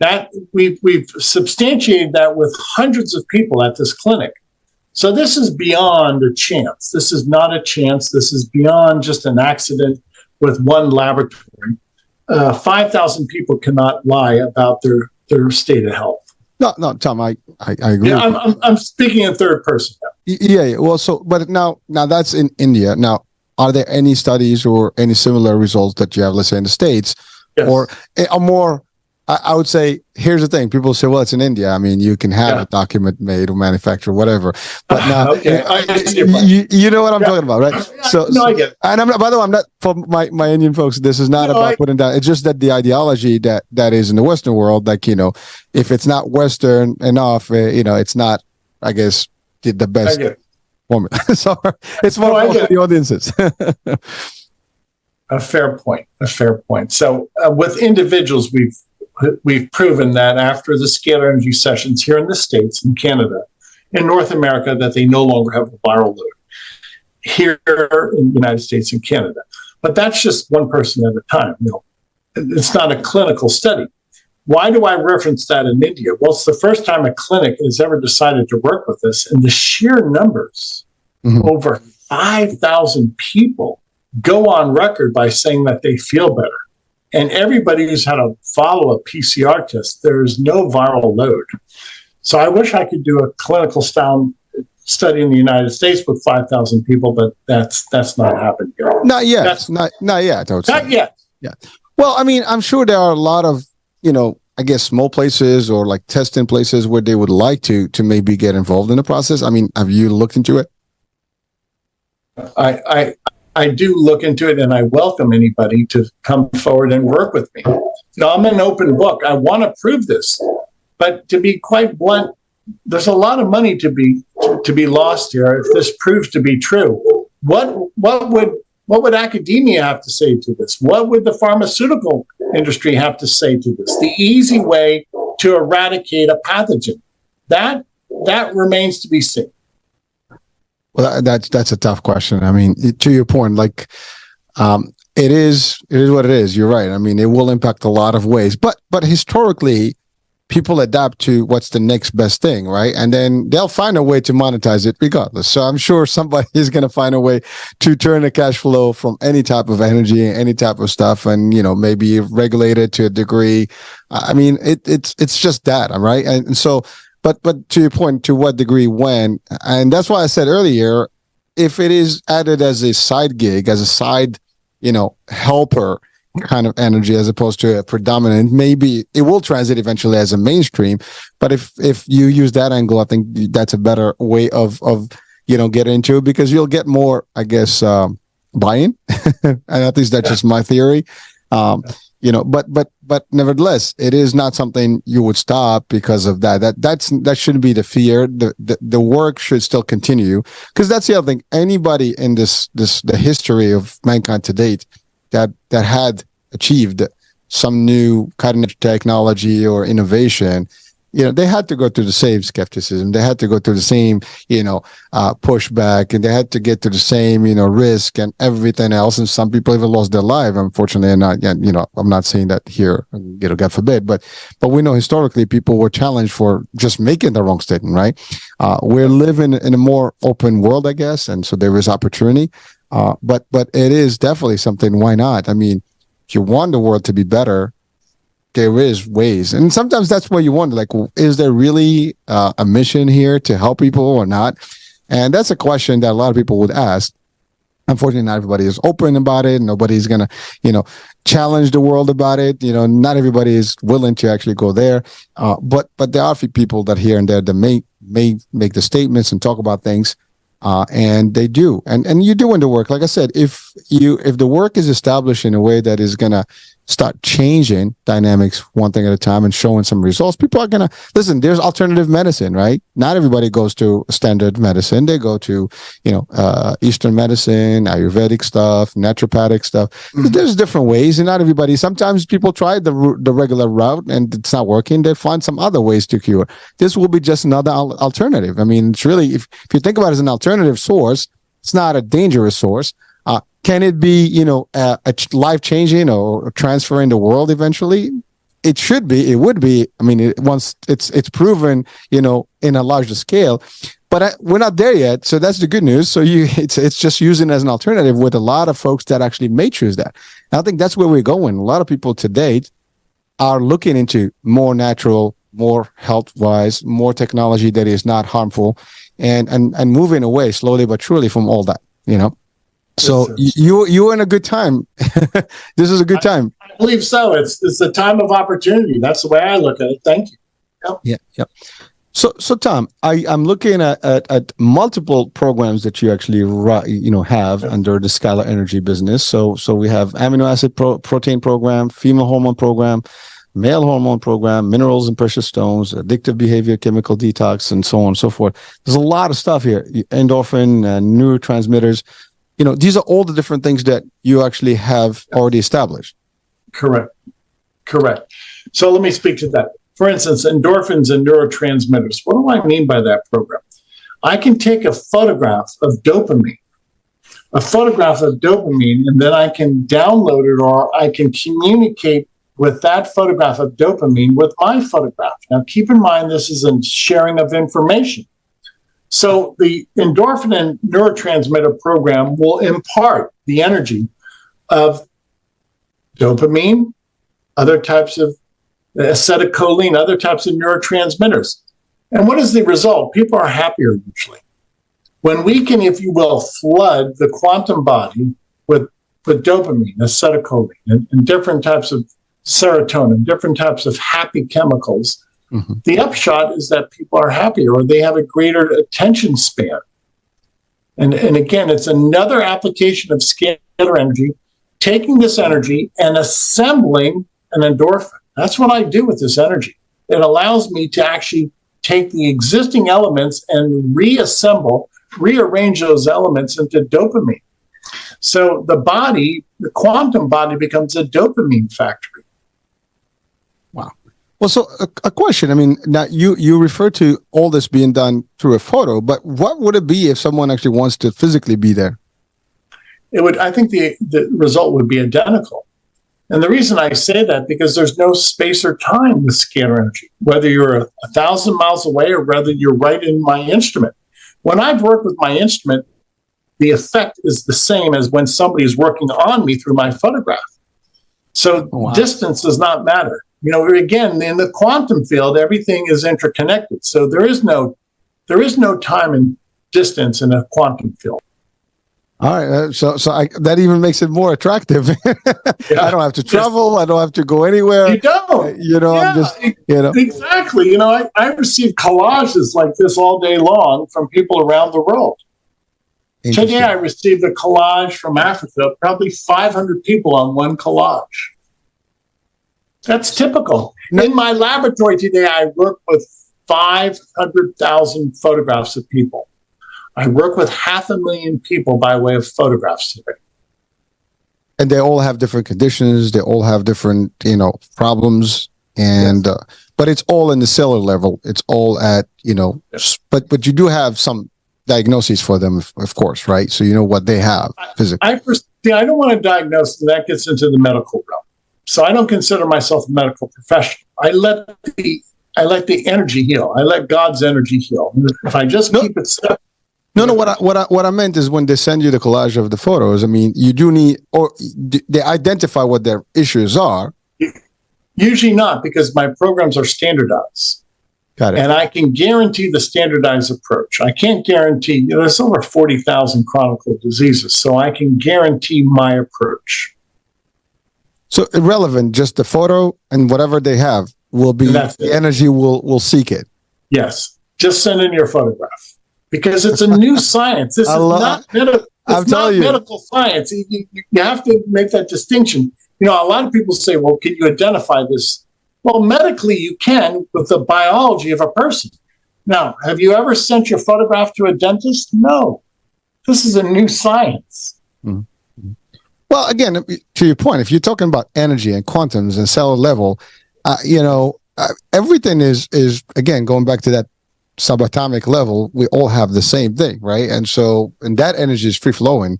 That we've substantiated that with hundreds of people at this clinic. So this is beyond a chance. This is not a chance. This is beyond just an accident with one laboratory. 5,000 people cannot lie about their state of health. No, Tom, I agree. Yeah, I'm speaking in third person now. Yeah. Well, but now that's in India. Now, are there any studies or any similar results that you have, let's say, in the States, or a more? I would say, here's the thing. People say, well, it's in India. I mean, you can have a document made or manufactured, whatever. But now, you know what I'm talking about, right? I get it. And by the way, I'm not, for my Indian folks, this is not about putting down. It's just that the ideology that is in the Western world, like, if it's not Western enough, it's not, I guess, the best formula. So it's more for the audiences. A fair point. So with individuals, we've proven that after the scalar energy sessions here in the States and Canada, in North America, that they no longer have a viral load here in the United States and Canada. But that's just one person at a time. It's not a clinical study. Why do I reference that in India? Well, it's the first time a clinic has ever decided to work with us, and the sheer numbers, over 5,000 people, go on record by saying that they feel better. And everybody who's had a follow-up PCR test, there is no viral load. So I wish I could do a clinical style study in the United States with 5,000 people, but that's not happened here. Not yet. That's not yet. I would say. Not yet. Yeah. Well, I mean, I'm sure there are a lot of, I guess small places or like testing places where they would like to maybe get involved in the process. I mean, have you looked into it? I do look into it, and I welcome anybody to come forward and work with me. I'm an open book. I want to prove this, but to be quite blunt, there's a lot of money to be lost here if this proves to be true. What would academia have to say to this? What would the pharmaceutical industry have to say to this? The easy way to eradicate a pathogen, that remains to be seen. Well, that's a tough question. I mean, to your point, like, it is what it is. You're right. I mean, it will impact a lot of ways, but historically, people adapt to what's the next best thing, right? And then they'll find a way to monetize it regardless. So I'm sure somebody is going to find a way to turn the cash flow from any type of energy, any type of stuff, and maybe regulate it to a degree. I mean, it's just that, right? And so. But to your point, to what degree, when, and that's why I said earlier, if it is added as a side gig, as a side, helper kind of energy, as opposed to a predominant, maybe it will transit eventually as a mainstream. But if you use that angle, I think that's a better way of getting into it, because you'll get more, I guess, buy-in. And at least that's just my theory. But nevertheless, it is not something you would stop because of that. That shouldn't be the fear. The work should still continue, because that's the other thing. Anybody in the history of mankind to date that had achieved some new cutting edge technology or innovation, they had to go through the same skepticism. They had to go through the same, pushback, and they had to get to the same, risk and everything else. And some people even lost their life, unfortunately. And I'm not saying that here, God forbid, but we know historically people were challenged for just making the wrong statement, right? We're living in a more open world, I guess. And so there is opportunity. But it is definitely something. Why not? I mean, if you want the world to be better, there is ways. And sometimes that's what you wonder, like, is there really a mission here to help people or not? And that's a question that a lot of people would ask. Unfortunately, not everybody is open about it. Nobody's going to, challenge the world about it. Not everybody is willing to actually go there. But there are a few people that here and there that may make the statements and talk about things. And they do. And you're doing the work. Like I said, if the work is established in a way that is going to start changing dynamics one thing at a time and showing some results, people are going to listen. There's alternative medicine, right? Not everybody goes to standard medicine. They go to, Eastern medicine, Ayurvedic stuff, naturopathic stuff. Mm-hmm. There's different ways, and not everybody. Sometimes people try the regular route and it's not working. They find some other ways to cure. This will be just another alternative. I mean, it's really, if you think about it as an alternative source, it's not a dangerous source. Can it be, a life-changing or transferring the world eventually? It should be. It would be. I mean, once it's proven, in a larger scale. But we're not there yet, so that's the good news. So it's just using it as an alternative with a lot of folks that actually may choose that. And I think that's where we're going. A lot of people to date are looking into more natural, more health-wise, more technology that is not harmful, and moving away slowly but surely from all that. So you're in a good time. This is a good time. I believe so. It's a time of opportunity. That's the way I look at it. Thank you. Yep. Yeah. So Tom, I'm looking at multiple programs that you actually have under the Scalar Energy business. So we have amino acid protein program, female hormone program, male hormone program, minerals and precious stones, addictive behavior, chemical detox, and so on and so forth. There's a lot of stuff here. Endorphin, neurotransmitters. These are all the different things that you actually have already established. Correct. So let me speak to that. For instance, endorphins and neurotransmitters. What do I mean by that program? I can take a photograph of dopamine, and then I can download it, or I can communicate with that photograph of dopamine with my photograph. Now, keep in mind, this is a sharing of information. So the endorphin and neurotransmitter program will impart the energy of dopamine, other types of acetylcholine, other types of neurotransmitters. And what is the result? People are happier usually. When we can, if you will, flood the quantum body with dopamine, acetylcholine, and different types of serotonin, different types of happy chemicals, the upshot is that people are happier, or they have a greater attention span. And again, it's another application of scalar energy, taking this energy and assembling an endorphin. That's what I do with this energy. It allows me to actually take the existing elements and rearrange those elements into dopamine. So the body, the quantum body, becomes a dopamine factory. Wow. Well, so a question. I mean, now you refer to all this being done through a photo, but what would it be if someone actually wants to physically be there? It would. I think the result would be identical. And the reason I say that, because there's no space or time with scalar energy, whether you're 1,000 miles away or whether you're right in my instrument. When I've worked with my instrument, the effect is the same as when somebody is working on me through my photograph. So distance does not matter. You know, again, in the quantum field, everything is interconnected. So there is no time and distance in a quantum field. All right, that even makes it more attractive. Yeah. I don't have to travel. I don't have to go anywhere. You don't. I'm just, Exactly. I receive collages like this all day long from people around the world. Today, I received a collage from Africa, probably 500 people on one collage. That's typical. In my laboratory today, I work with 500,000 photographs of people. I work with 500,000 people by way of photographs today. And they all have different conditions. They all have different, problems. And but it's all in the cellular level. It's all at, but you do have some diagnoses for them, of course, right? So you know what they have physically. I don't want to diagnose, and that gets into the medical realm. So I don't consider myself a medical professional. I let the energy heal. I let God's energy heal. If I just keep it simple. No. What I meant is when they send you the collage of the photos, I mean, you do need, or they identify what their issues are. Usually not, because my programs are standardized. Got it. And I can guarantee the standardized approach. I can't guarantee, there's over 40,000 chronic diseases, so I can guarantee my approach. So irrelevant, just the photo and whatever they have will be, the energy will seek it. Yes. Just send in your photograph. Because it's a new science. This is not medical science. You have to make that distinction. A lot of people say, well, can you identify this? Well, medically you can with the biology of a person. Now, have you ever sent your photograph to a dentist? No. This is a new science. Mm-hmm. Well, again, to your point, if you're talking about energy and quantums and cellular level, everything is, again, going back to that subatomic level, we all have the same thing, right? And that energy is free flowing.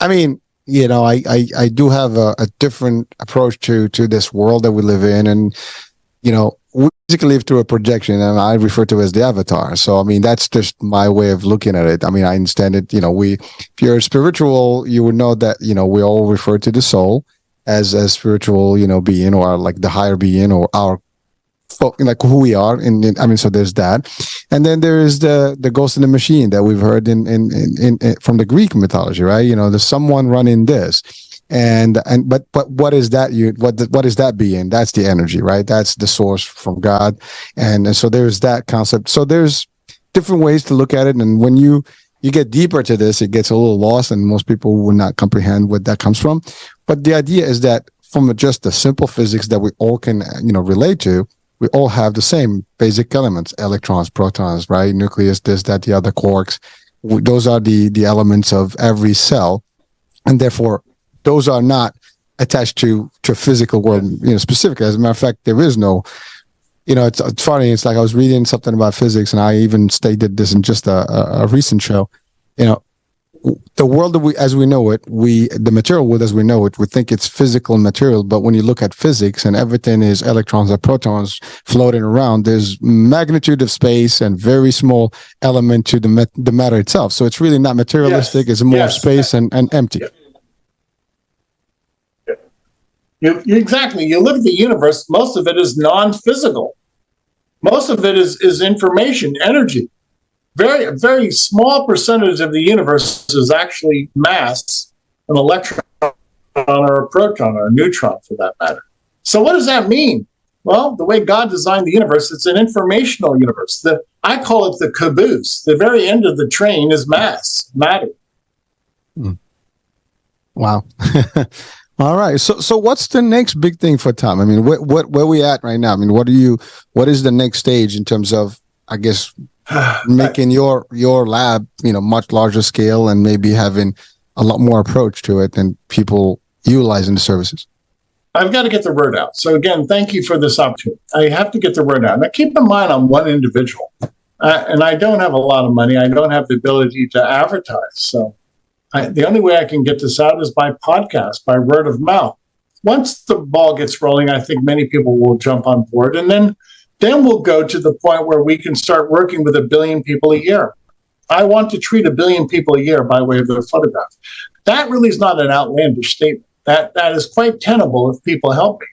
I mean, I do have a different approach to this world that we live in, and we basically live through a projection, and I refer to it as the avatar. So I mean, that's just my way of looking at it. I mean, I understand it. If you're spiritual, you would know that we all refer to the soul as a spiritual being, or like the higher being, or our like who we are. So there's that, and then there is the ghost in the machine that we've heard in from the Greek mythology, right? There's someone running this, but what is that? What is that being? That's the energy, right? That's the source from God, and so there's that concept. So there's different ways to look at it, and when you get deeper to this, it gets a little lost, and most people will not comprehend what that comes from. But the idea is that from just the simple physics that we all can relate to, we all have the same basic elements: electrons, protons, right? Nucleus, this, that, the other, quarks. Those are the elements of every cell, and therefore those are not attached to a physical world, specifically. As a matter of fact, there is no. It's funny. It's like I was reading something about physics, and I even stated this in just a recent show. The world as we know it, the material world as we know it, we think it's physical material. But when you look at physics and everything is electrons or protons floating around, there's magnitude of space and very small element to the matter itself. So it's really not materialistic. It's more space and empty. Exactly. You look at the universe, most of it is non-physical. Most of it is information, energy. very, very small percentage of the universe is actually mass, an electron or a proton or a neutron for that matter. So what does that mean? Well, the way God designed the universe, it's an informational universe. I call it the caboose. The very end of the train is mass, matter. Wow. All right. So what's the next big thing for Tom? I mean, where we at right now? I mean, what is the next stage in terms of, I guess, making your lab, much larger scale and maybe having a lot more approach to it than people utilizing the services? I've got to get the word out. So again, thank you for this opportunity. I have to get the word out. Now keep in mind, I'm one individual and I don't have a lot of money. I don't have the ability to advertise. So the only way I can get this out is by podcast, by word of mouth. Once the ball gets rolling, I think many people will jump on board. And then we'll go to the point where we can start working with 1 billion people a year. I want to treat 1 billion people a year by way of their photograph. That really is not an outlandish statement. That is quite tenable if people help me.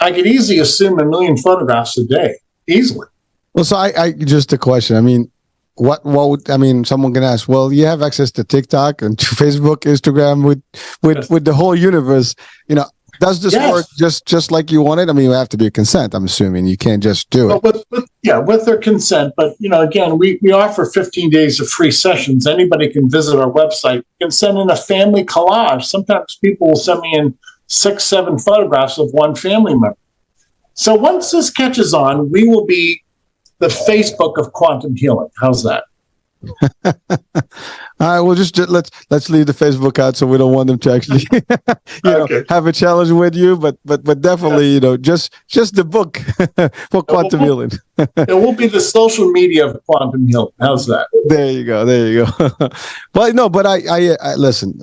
I could easily assume 1 million photographs a day, easily. Well, so I just a question. I mean, what would, I mean, someone can ask, well, you have access to TikTok and to Facebook, Instagram with the whole universe. Does this work just like you want it? I mean, you have to be a consent. I'm assuming you can't just do it. With their consent. But again, we offer 15 days of free sessions. Anybody can visit our website. You can send in a family collage. Sometimes people will send me in 6, 7 photographs of one family member. So once this catches on, we will be the Facebook of quantum healing. How's that? All right, well, just let's leave the Facebook out, so we don't want them to actually, have a challenge with you. But definitely, just the book for quantum healing. It will be the social media of quantum healing. How's that? There you go. But I listen.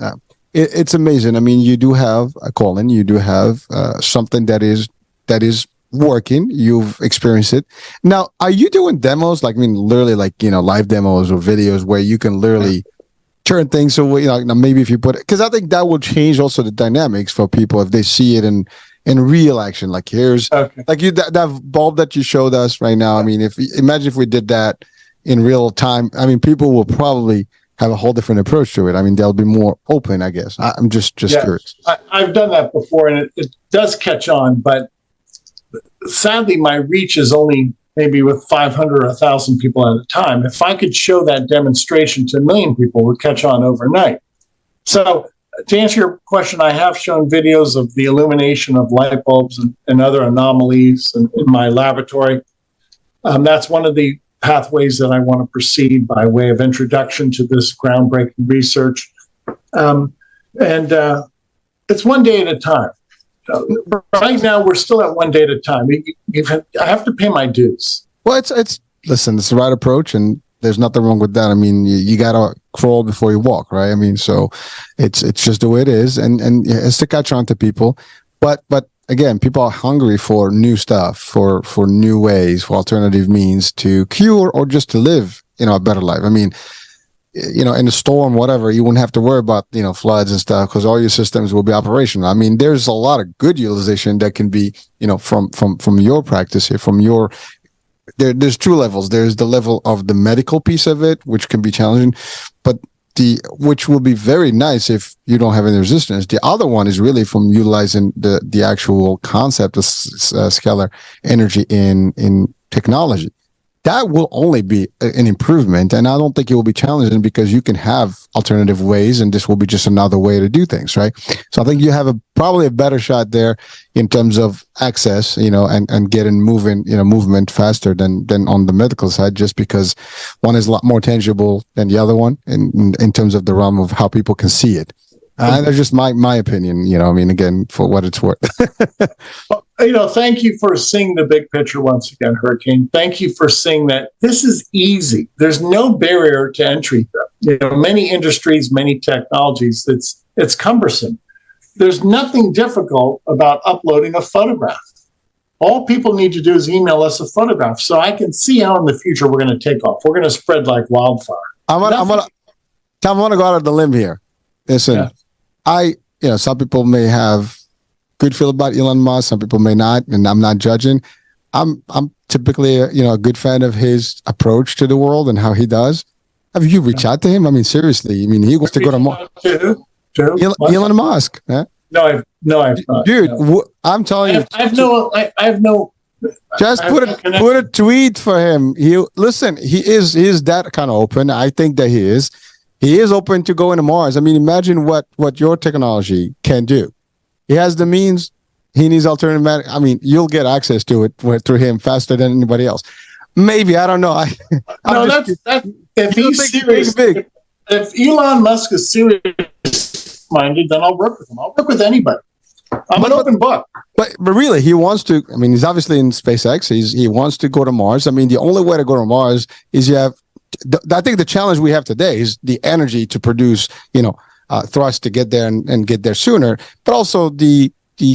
It's amazing. I mean, you do have a Colin. You do have something that is working. You've experienced it. Now, are you doing demos? Literally, live demos or videos where you can literally turn things so maybe if you put it, because I think that will change also the dynamics for people if they see it in real action. Like here's that bulb that you showed us right now. I mean, imagine if we did that in real time. I mean, people will probably have a whole different approach to it. I mean, they'll be more open, I guess. I'm just curious. I've done that before, and it does catch on, but sadly, my reach is only maybe with 500 or 1,000 people at a time. If I could show that demonstration to 1 million people, it would catch on overnight. So to answer your question, I have shown videos of the illumination of light bulbs and other anomalies in my laboratory. That's one of the pathways that I want to proceed by way of introduction to this groundbreaking research. It's one day at a time. Right now, we're still at one day at a time. I have to pay my dues. Well, listen, it's the right approach, and there's nothing wrong with that. I mean, you gotta crawl before you walk, right? I mean, so it's just the way it is, and it's to catch on to people. But again, people are hungry for new stuff, for new ways, for alternative means to cure or just to live, a better life. I mean, in a storm, whatever, you wouldn't have to worry about, floods and stuff because all your systems will be operational. I mean, there's a lot of good utilization that can be, from your practice here, there's 2 levels. There's the level of the medical piece of it, which can be challenging, but which will be very nice if you don't have any resistance. The other one is really from utilizing the actual concept of scalar energy in technology. That will only be an improvement, and I don't think it will be challenging because you can have alternative ways, and this will be just another way to do things, right? So I think you have probably a better shot there in terms of access, and getting movement faster than on the medical side, just because one is a lot more tangible than the other one in terms of the realm of how people can see it. That's just my opinion, again, for what it's worth. Well, thank you for seeing the big picture once again, Hurricane. Thank you for seeing that this is easy. There's no barrier to entry. Many industries, many technologies, it's cumbersome. There's nothing difficult about uploading a photograph. All people need to do is email us a photograph. So I can see how in the future we're going to take off. We're going to spread like wildfire. I'm gonna go out on the limb here. Listen, some people may have good feel about Elon Musk. Some people may not, and I'm not judging. I'm typically a good fan of his approach to the world and how he does. Have you reached out to him? I mean, seriously. I mean, he wants to go to Mars. Elon Musk. Huh? No, I've not. Dude, I'm telling you. I have no. Just put a tweet for him. He is that kind of open. I think that he is. He is open to going to Mars. I mean, imagine what your technology can do. He has the means. He needs alternative. I mean, you'll get access to it through him faster than anybody else. Maybe, I don't know. If he's serious, if Elon Musk is serious-minded, then I'll work with him. I'll work with anybody. I'm an open book. But really, he wants to. I mean, he's obviously in SpaceX. He wants to go to Mars. I mean, the only way to go to Mars is you have. I think the challenge we have today is the energy to produce, thrust to get there and get there sooner, but also the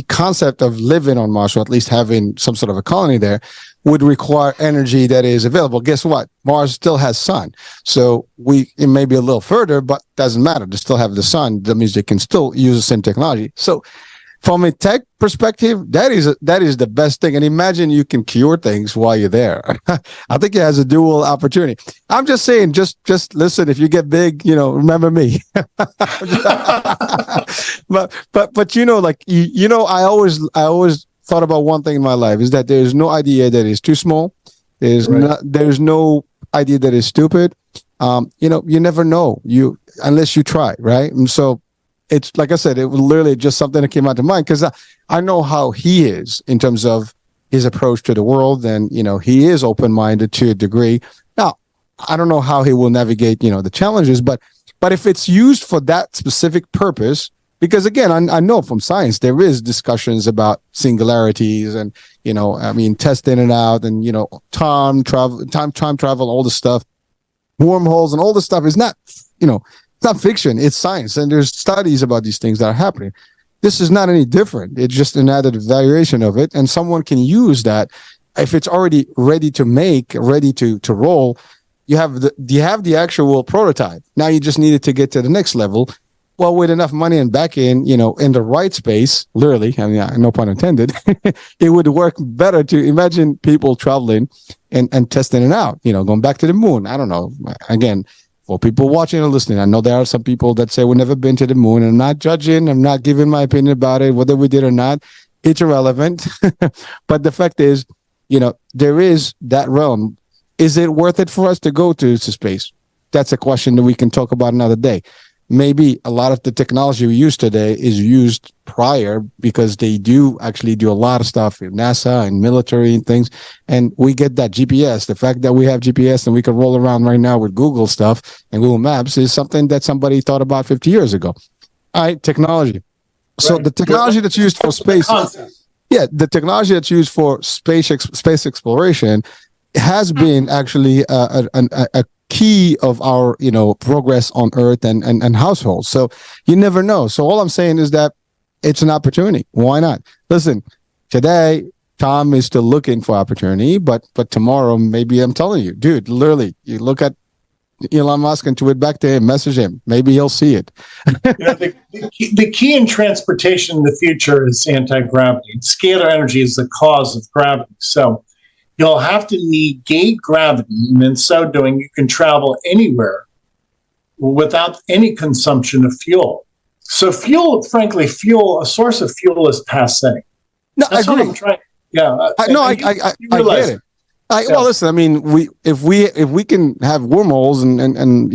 concept of living on Mars, or at least having some sort of a colony there, would require energy that is available. Guess what? Mars still has sun. So it may be a little further, but doesn't matter. They still have the sun. That means they can still use the same technology. So from a tech perspective, that is the best thing. And imagine you can cure things while you're there. I think it has a dual opportunity. I'm just saying, just listen, if you get big, remember me. but I always thought about one thing in my life, is that there's no idea that is too small. There's no idea that is stupid. You never know unless you try, right? And so it's like I said, it was literally just something that came out to mind, because I know how he is in terms of his approach to the world, and he is open-minded to a degree. Now, I don't know how he will navigate the challenges, but if it's used for that specific purpose, because again, I know from science there is discussions about singularities and testing it out, and time travel, all the stuff, wormholes, and all the stuff is not it's not fiction, it's science, and there's studies about these things that are happening. This is not any different. It's just an added variation of it, and someone can use that if it's already ready to make, ready to roll. You have the actual prototype. Now you just need it to get to the next level. Well, with enough money and back in the right space, literally, I mean, no pun intended, it would work better to imagine people traveling and testing it out, going back to the moon. I don't know. Again, for people watching and listening, I know there are some people that say we've never been to the moon, and I'm not judging. I'm not giving my opinion about it, whether we did or not. It's irrelevant. But the fact is, there is that realm. Is it worth it for us to go to space? That's a question that we can talk about another day. Maybe a lot of the technology we use today is used prior, because they do actually do a lot of stuff in NASA and military and things. And we get that GPS. The fact that we have GPS and we can roll around right now with Google stuff and Google Maps is something that somebody thought about 50 years ago. All right, technology. So the technology that's used for space, the technology that's used for space exploration has been actually a key of our progress on Earth and households. So you never know. So all I'm saying is that it's an opportunity. Why not? Listen, today Tom is still looking for opportunity, but tomorrow, maybe, I'm telling you, dude, literally, you look at Elon Musk and tweet back to him, message him, maybe he'll see it. The key in transportation in the future is anti-gravity. Scalar energy is the cause of gravity. So you'll have to negate gravity, and in so doing, you can travel anywhere without any consumption of fuel. So a source of fuel is passé. No, I agree. I get it. Well, listen, I mean, if we can have wormholes and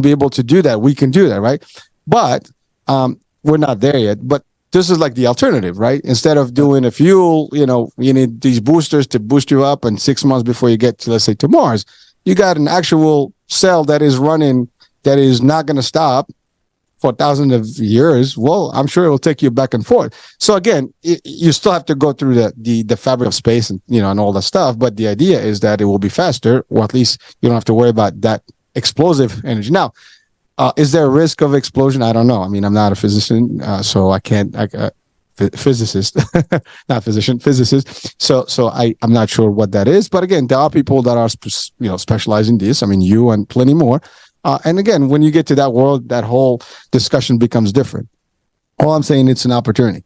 be able to do that, we can do that, right? But we're not there yet. But this is like the alternative, right? Instead of doing a fuel, you need these boosters to boost you up, and 6 months before you get to, let's say, to Mars, you got an actual cell that is running, that is not going to stop for thousands of years. Well, I'm sure it will take you back and forth. So again, you still have to go through the fabric of space and and all that stuff. But the idea is that it will be faster, or at least you don't have to worry about that explosive energy. Now, is there a risk of explosion? I don't know. I mean, I'm not a physician, so I can't. Physicist, not physician, physicist. So I'm not sure what that is. But again, there are people that are specializing in this. I mean, you and plenty more. And again, when you get to that world, that whole discussion becomes different. All I'm saying, it's an opportunity.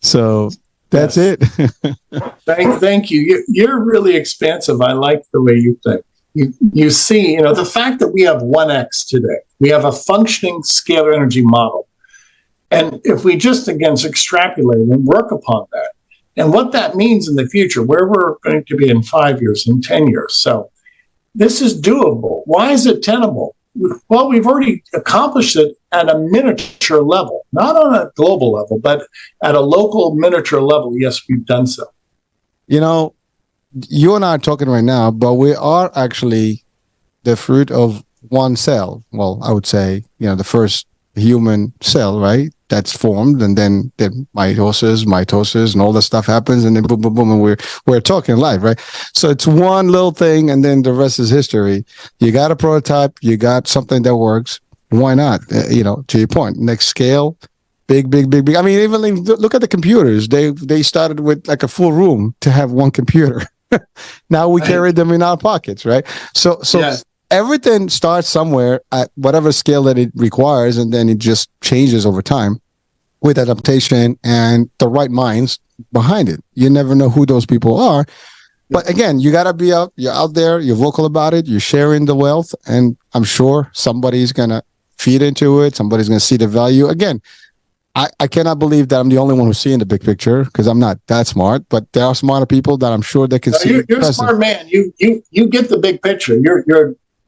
So That's Yes. it. Thank you. You're really expansive. I like the way you think. You see, the fact that we have 1x today, we have a functioning scalar energy model. And if we just, again, extrapolate and work upon that, and what that means in the future, where we're going to be in 5 years, in 10 years. So this is doable. Why is it tenable? Well, we've already accomplished it at a miniature level, not on a global level, but at a local miniature level. Yes, we've done so. You and I are talking right now, but we are actually the fruit of one cell. Well, I would say, the first human cell, right? That's formed, and then mitosis, and all that stuff happens, and then boom, boom, boom, and we're talking live, right? So it's one little thing, and then the rest is history. You got a prototype, you got something that works. Why not? To your point, next scale, big. I mean, even look at the computers. They started with like a full room to have one computer. Now we carry them in our pockets, right? So yes. Everything starts somewhere at whatever scale that it requires, and then it just changes over time with adaptation and the right minds behind it. You never know who those people are. But again, you got to be you're out there, you're vocal about it, you're sharing the wealth, and I'm sure somebody's going to feed into it. Somebody's going to see the value. Again, I cannot believe that I'm the only one who's seeing the big picture, because I'm not that smart, but there are smarter people that I'm sure they can see. You're a smart man. You get the big picture.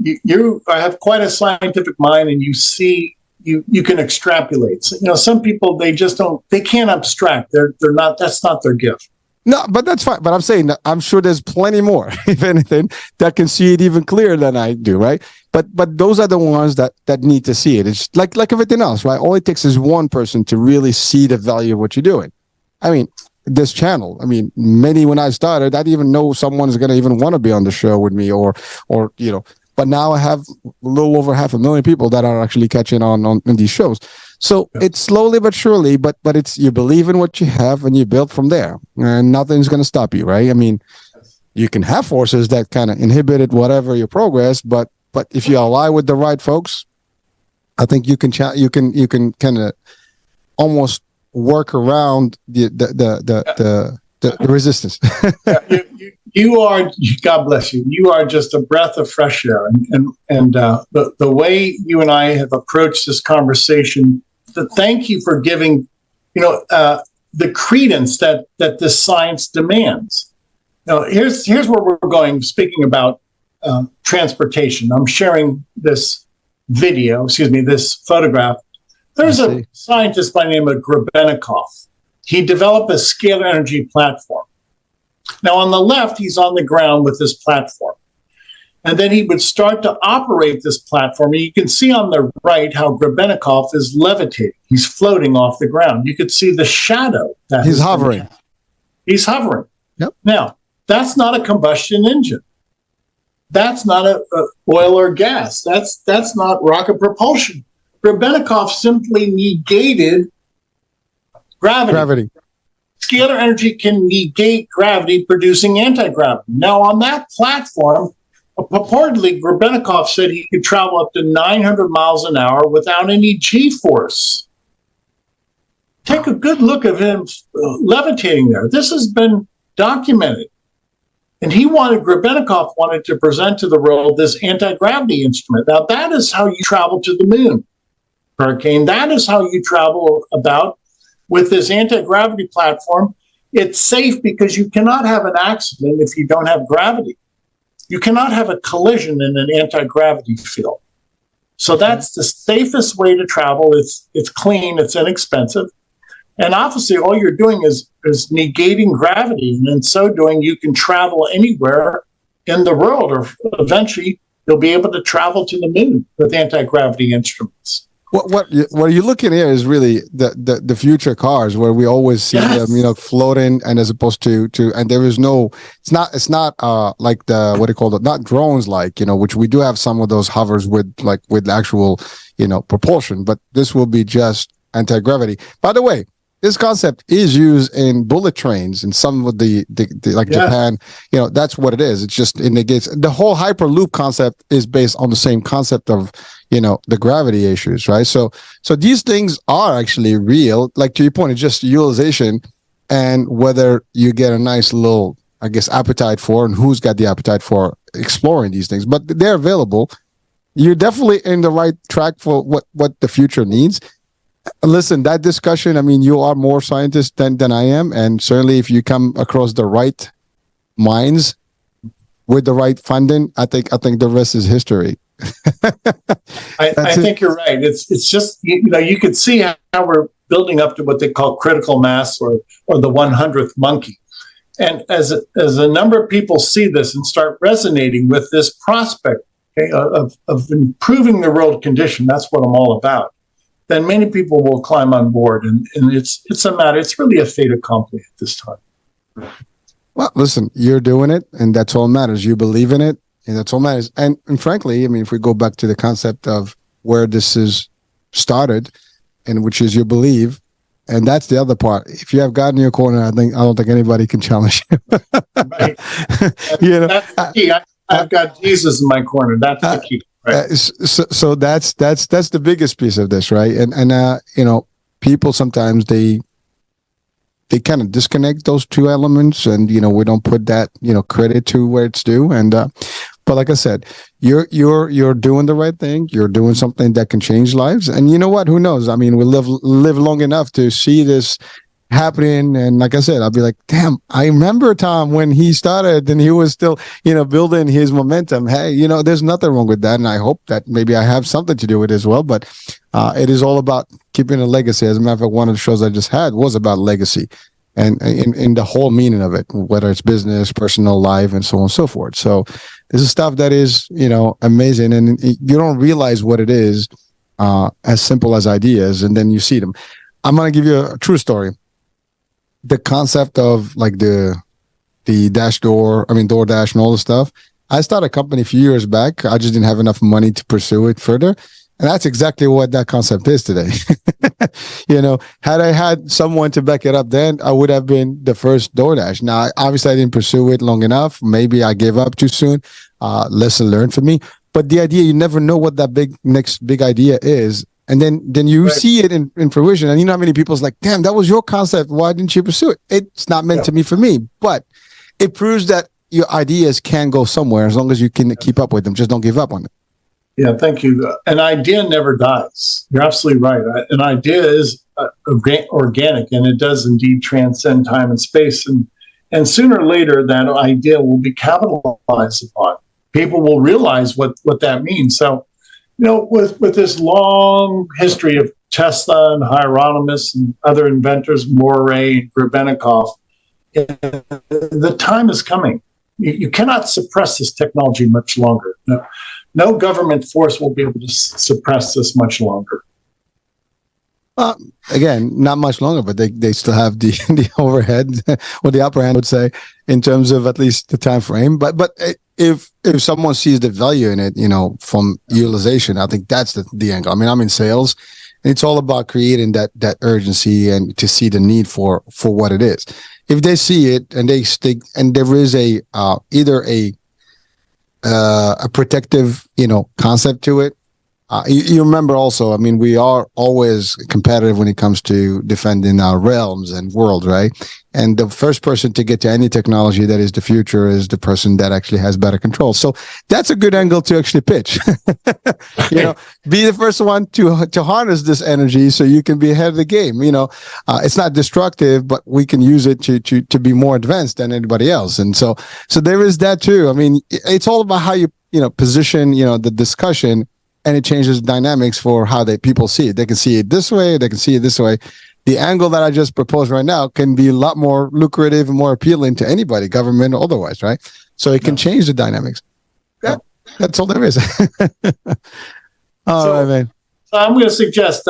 You have quite a scientific mind, and you see, you can extrapolate. So, some people, they can't abstract. They're not, that's not their gift. No, but that's fine. But I'm saying that I'm sure there's plenty more, if anything, that can see it even clearer than I do, right? But those are the ones that need to see it. It's like everything else, right? All it takes is one person to really see the value of what you're doing. I mean, this channel, many, when I started, I didn't even know someone's going to even want to be on the show with me or but now I have a little over 500,000 people that are actually catching on in these shows. So it's slowly but surely, but it's, you believe in what you have and you build from there, and nothing's going to stop you, right? You can have forces that kind of inhibited whatever your progress, but if you ally with the right folks, I think you can kind of almost work around the resistance. You are, God bless you. You are just a breath of fresh air, and the way you and I have approached this conversation. Thank you for giving, the credence that this science demands. Here's where we're going. Speaking about transportation, I'm sharing this this photograph. There's a scientist by the name of Grebennikov. He developed a scalar energy platform. Now, on the left, he's on the ground with this platform. And then he would start to operate this platform. And you can see on the right how Grebennikov is levitating. He's floating off the ground. You could see the shadow. He's hovering. He's hovering. Yep. Now, that's not a combustion engine. That's not a oil or gas. That's not rocket propulsion. Grebennikov simply negated gravity. Scalar energy can negate gravity, producing anti-gravity. Now, on that platform, purportedly, Grebennikov said he could travel up to 900 miles an hour without any G-force. Take a good look at him levitating there. This has been documented. And Grebennikov wanted to present to the world this anti-gravity instrument. Now, that is how you travel to the moon, Hurricane. That is how you travel about with this anti-gravity platform. It's safe because you cannot have an accident if you don't have gravity. You cannot have a collision in an anti-gravity field. So that's the safest way to travel. It's clean, it's inexpensive. And obviously all you're doing is negating gravity. And in so doing, you can travel anywhere in the world, or eventually you'll be able to travel to the moon with anti-gravity instruments. What you're looking at is really the future cars, where we always see them, floating, and as opposed to and there is no, it's not like the, what do you call it, not drones, like, which we do have some of those hovers with actual, propulsion, but this will be just anti-gravity. By the way, this concept is used in bullet trains in some of the Japan. That's what it is. It's just, it negates the whole hyperloop concept is based on the same concept of the gravity issues, right? So these things are actually real. Like, to your point, it's just utilization. and whether you get a nice little, I guess, appetite for, and who's got the appetite for exploring these things. But they're available. You're definitely in the right track for what the future needs. Listen, that discussion, I mean, you are more scientist than I am. And certainly if you come across the right minds with the right funding, I think the rest is history. I think you're right. It's just, you could see how we're building up to what they call critical mass, or the 100th monkey. And as a number of people see this and start resonating with this prospect, okay, of improving the world condition, that's what I'm all about, then many people will climb on board. And it's really a fait accompli at this time. Well, listen, you're doing it, and that's all that matters. You believe in it, and that's all that matters. And frankly, I mean, if we go back to the concept of where this is started, and which is you believe, and that's the other part. If you have God in your corner, I don't think anybody can challenge you. Right. That's the key. I've got Jesus in my corner. That's the key. Right. So that's the biggest piece of this, right? And people sometimes they kind of disconnect those two elements, and we don't put that credit to where it's due. And but like I said, you're doing the right thing. You're doing something that can change lives. And you know what? Who knows? I mean, we live long enough to see this happening. And like I said, I'll be like, damn, I remember Tom when he started and he was still, building his momentum. Hey, there's nothing wrong with that. And I hope that maybe I have something to do with it as well. But it is all about keeping a legacy. As a matter of fact, one of the shows I just had was about legacy, and in the whole meaning of it, whether it's business, personal life, and so on and so forth. So this is stuff that is, amazing. And you don't realize what it is as simple as ideas. And then you see them. I'm going to give you a true story. The concept of like the DoorDash and all the stuff. I started a company a few years back. I just didn't have enough money to pursue it further. And that's exactly what that concept is today. Had I had someone to back it up then, I would have been the first DoorDash. Now, obviously I didn't pursue it long enough. Maybe I gave up too soon. Lesson learned for me. But the idea, you never know what that next big idea is. And then you see it in fruition. And you know how many people's like, damn, that was your concept. Why didn't you pursue it? It's not meant to be for me. But it proves that your ideas can go somewhere as long as you can keep up with them. Just don't give up on it. Yeah, thank you. An idea never dies. You're absolutely right. An idea is organic, and it does indeed transcend time and space. And sooner or later, that idea will be capitalized upon. People will realize what that means. So, with this long history of Tesla and Hieronymus and other inventors, Moray and Grebennikov, the time is coming. You cannot suppress this technology much longer. No government force will be able to suppress this much longer. Again, not much longer, but they still have the overhead or the upper hand, I would say, in terms of at least the time frame. But if someone sees the value in it, from utilization, I think that's the angle. I mean, I'm in sales, and it's all about creating that urgency and to see the need for what it is. If they see it and they stick, and there is either a protective, concept to it. You remember also, I mean, we are always competitive when it comes to defending our realms and world, right? And the first person to get to any technology that is the future is the person that actually has better control. So that's a good angle to actually pitch. Be the first one to harness this energy so you can be ahead of the game. It's not destructive, but we can use it to be more advanced than anybody else. And so there is that too. I mean, it's all about how you position, the discussion. And it changes dynamics for how people see it. They can see it this way. They can see it this way. The angle that I just proposed right now can be a lot more lucrative and more appealing to anybody, government or otherwise, right? So it can change the dynamics. Yeah, that's all there is. All right, man. So I'm going to suggest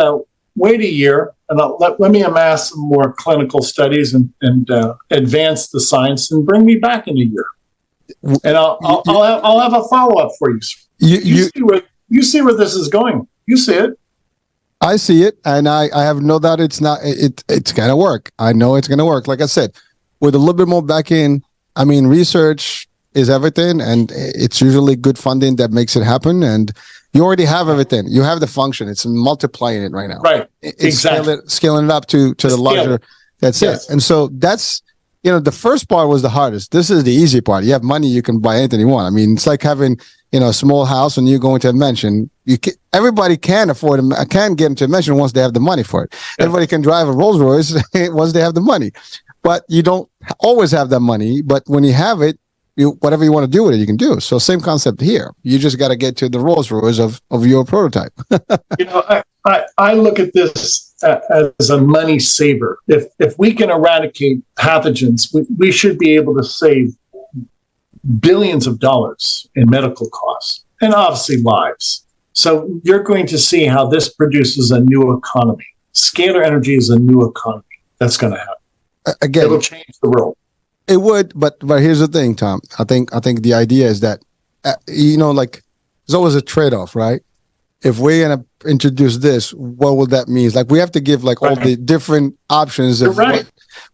wait a year and let me amass some more clinical studies and advance the science and bring me back in a year. And I'll have a follow-up for you. You see where this is going. You see it. I see it, and I have no doubt it's going to work. I know it's going to work. Like I said, with a little bit more back in, I mean, research is everything, and it's usually good funding that makes it happen. And you already have everything. You have the function. It's multiplying it right now. Right. It's exactly. Scaling it up to the larger That's Yes. it. And so that's, the first part was the hardest. This is the easy part. You have money, you can buy anything you want. I mean, it's like having, a small house when you go into a mansion. Everybody can can get into a mansion once they have the money for it. Yeah. Everybody can drive a Rolls Royce once they have the money. But you don't always have that money. But when you have it, whatever you want to do with it, you can do. So same concept here. You just got to get to the Rolls Royce of your prototype. I look at this as a money saver. If we can eradicate pathogens, we should be able to save billions of dollars in medical costs and obviously lives. So you're going to see how this produces a new economy. Scalar energy is a new economy that's going to happen. Again, it'll change the world. It would, but here's the thing, Tom. I think the idea is that like there's always a trade-off, right? If we're gonna introduce this, what would that mean? Like we have to give like all the different options of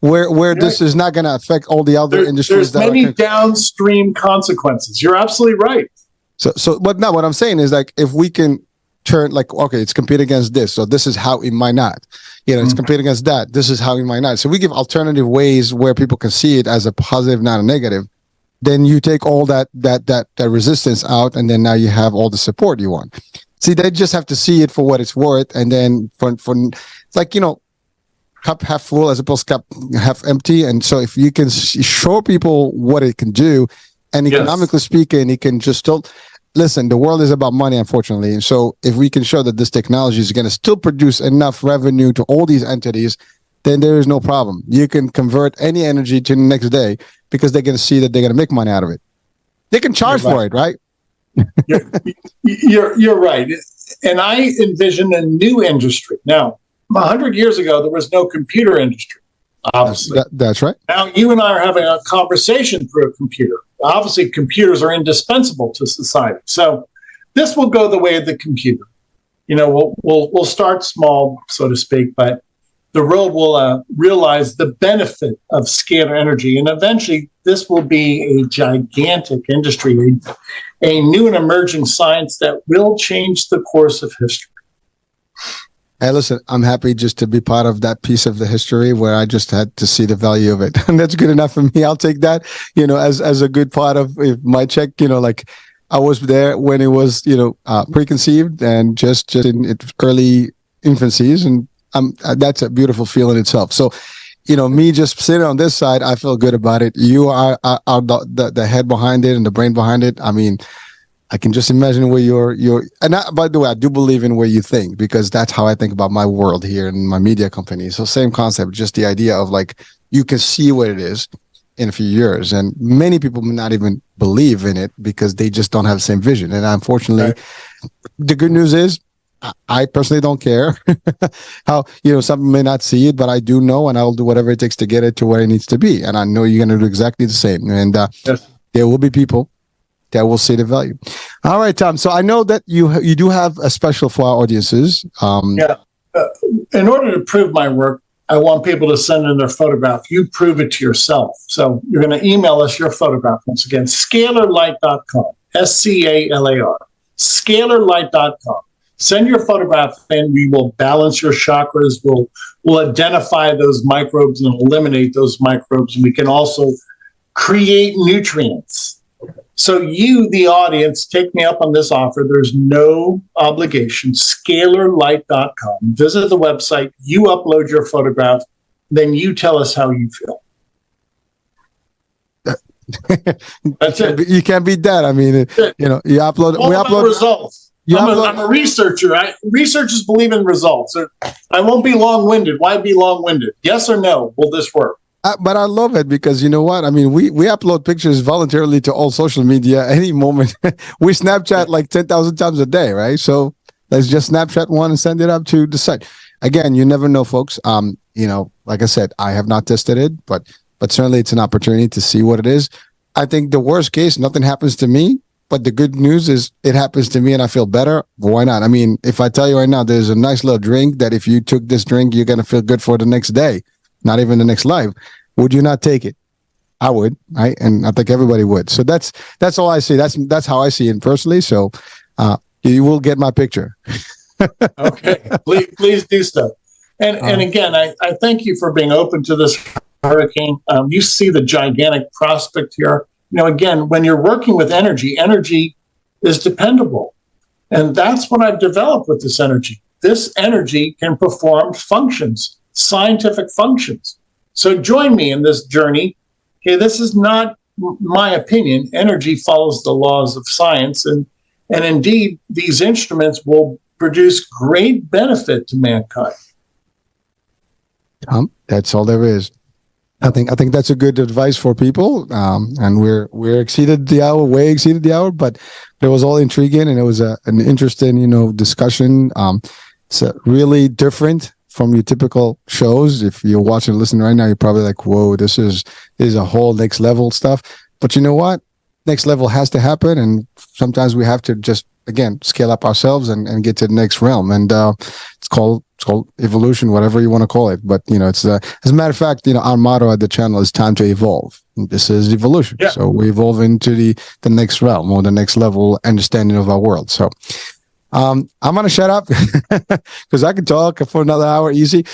where this is not gonna affect all the other industries. There's many downstream consequences. You're absolutely right. So, but now what I'm saying is like if we can turn like, okay, it's compete against this, so this is how it might not. It's compete against that. This is how it might not. So we give alternative ways where people can see it as a positive, not a negative. Then you take all that resistance out, and then now you have all the support you want. See, they just have to see it for what it's worth, and then for it's like cup half full as opposed to cup half empty. And so if you can show people what it can do, and economically speaking, it can just still. Listen, the world is about money, unfortunately. And so if we can show that this technology is going to still produce enough revenue to all these entities, then there is no problem. You can convert any energy to the next day because they're going to see that they're going to make money out of it. They can charge for it, right? You're right. And I envision a new industry. Now, 100 years ago, there was no computer industry, obviously. That's right. Now, you and I are having a conversation through a computer. Obviously, computers are indispensable to society. So this will go the way of the computer. We'll start small, so to speak, but the world will realize the benefit of scalar energy. And eventually, this will be a gigantic industry, a new and emerging science that will change the course of history. Hey, listen, I'm happy just to be part of that piece of the history where I just had to see the value of it. And that's good enough for me. I'll take that, as a good part of my check, like I was there when it was, preconceived and just in its early infancies. And that's a beautiful feel in itself. So, me just sitting on this side, I feel good about it. You are the head behind it and the brain behind it. I mean, I can just imagine where by the way, I do believe in where you think, because that's how I think about my world here in my media company. So same concept, just the idea of like, you can see what it is in a few years. And many people may not even believe in it because they just don't have the same vision. And unfortunately, the good news is I personally don't care how, some may not see it, but I do know, and I'll do whatever it takes to get it to where it needs to be. And I know you're going to do exactly the same. And there will be people that will see the value. All right, Tom. So I know that you do have a special for our audiences. In order to prove my work, I want people to send in their photograph. You prove it to yourself. So you're going to email us your photograph. Once again, scalarlight.com, SCALAR, scalarlight.com. Send your photograph in. We will balance your chakras. We'll identify those microbes and eliminate those microbes. And we can also create nutrients. So you, the audience, take me up on this offer. There's no obligation. Scalarlight.com. Visit the website. You upload your photograph. Then you tell us how you feel. That's it. You can't beat that. I mean, you upload. We upload results. I'm a researcher. Researchers believe in results. I won't be long-winded. Why be long-winded? Yes or no? Will this work? But I love it because you know what? I mean, we upload pictures voluntarily to all social media any moment. We Snapchat like 10,000 times a day, right? So let's just Snapchat one and send it up to the site. Again, you never know, folks. Like I said, I have not tested it, but certainly it's an opportunity to see what it is. I think the worst case, nothing happens to me. But the good news is it happens to me and I feel better. Why not? I mean, if I tell you right now, there's a nice little drink that if you took this drink, you're going to feel good for the next day, not even the next life. Would you not take it? I would, right? And I think everybody would. So that's all I see. That's how I see it personally. So you will get my picture. Okay, please do so. And again, I thank you for being open to this hurricane. You see the gigantic prospect here. Again, when you're working with energy, energy is dependable. And that's what I've developed with this energy. This energy can perform functions, scientific functions. So join me in this journey. Okay, this is not my opinion. Energy follows the laws of science. And indeed, these instruments will produce great benefit to mankind. That's all there is. I think that's a good advice for people. And we're exceeded the hour, way exceeded the hour, but it was all intriguing and it was an interesting, discussion. It's really different from your typical shows. If you're watching and listening right now, you're probably like, whoa, this is a whole next level stuff. But you know what? Next level has to happen. And sometimes we have to just, again, scale up ourselves and get to the next realm. And it's called evolution, whatever you want to call it. But, it's as a matter of fact, our motto at the channel is time to evolve. This is evolution. Yeah. So we evolve into the next realm or the next level understanding of our world. So I'm going to shut up because I can talk for another hour easy.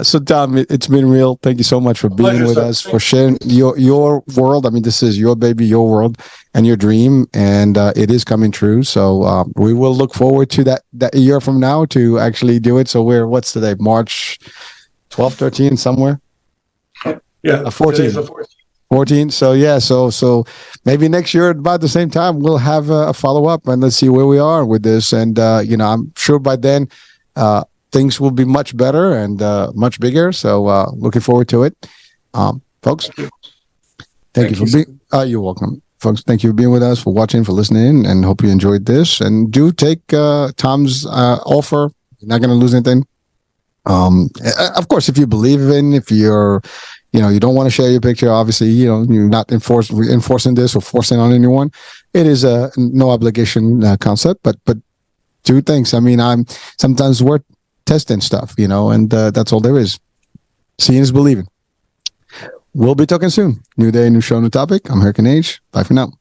So Tom, it's been real. Thank you so much for being with us, for sharing your world. I mean, this is your baby, your world and your dream, and it is coming true. So we will look forward to that a year from now to actually do it. So what's today? March 12, 13, somewhere? Yeah. 14. 14. So yeah, so maybe next year about the same time we'll have a follow-up and let's see where we are with this. And I'm sure by then things will be much better and much bigger. So looking forward to it. Folks, thank you for being you're welcome. Folks, thank you for being with us, for watching, for listening, and hope you enjoyed this. And do take Tom's offer. You're not going to lose anything. Of course, if you believe if you're you don't want to share your picture. Obviously, you're not enforcing this or forcing on anyone. It is a no obligation concept, but two things. I mean, I'm sometimes worth testing stuff, and that's all there is. Seeing is believing. We'll be talking soon. New day, new show, new topic. I'm Hurricane H. Bye for now.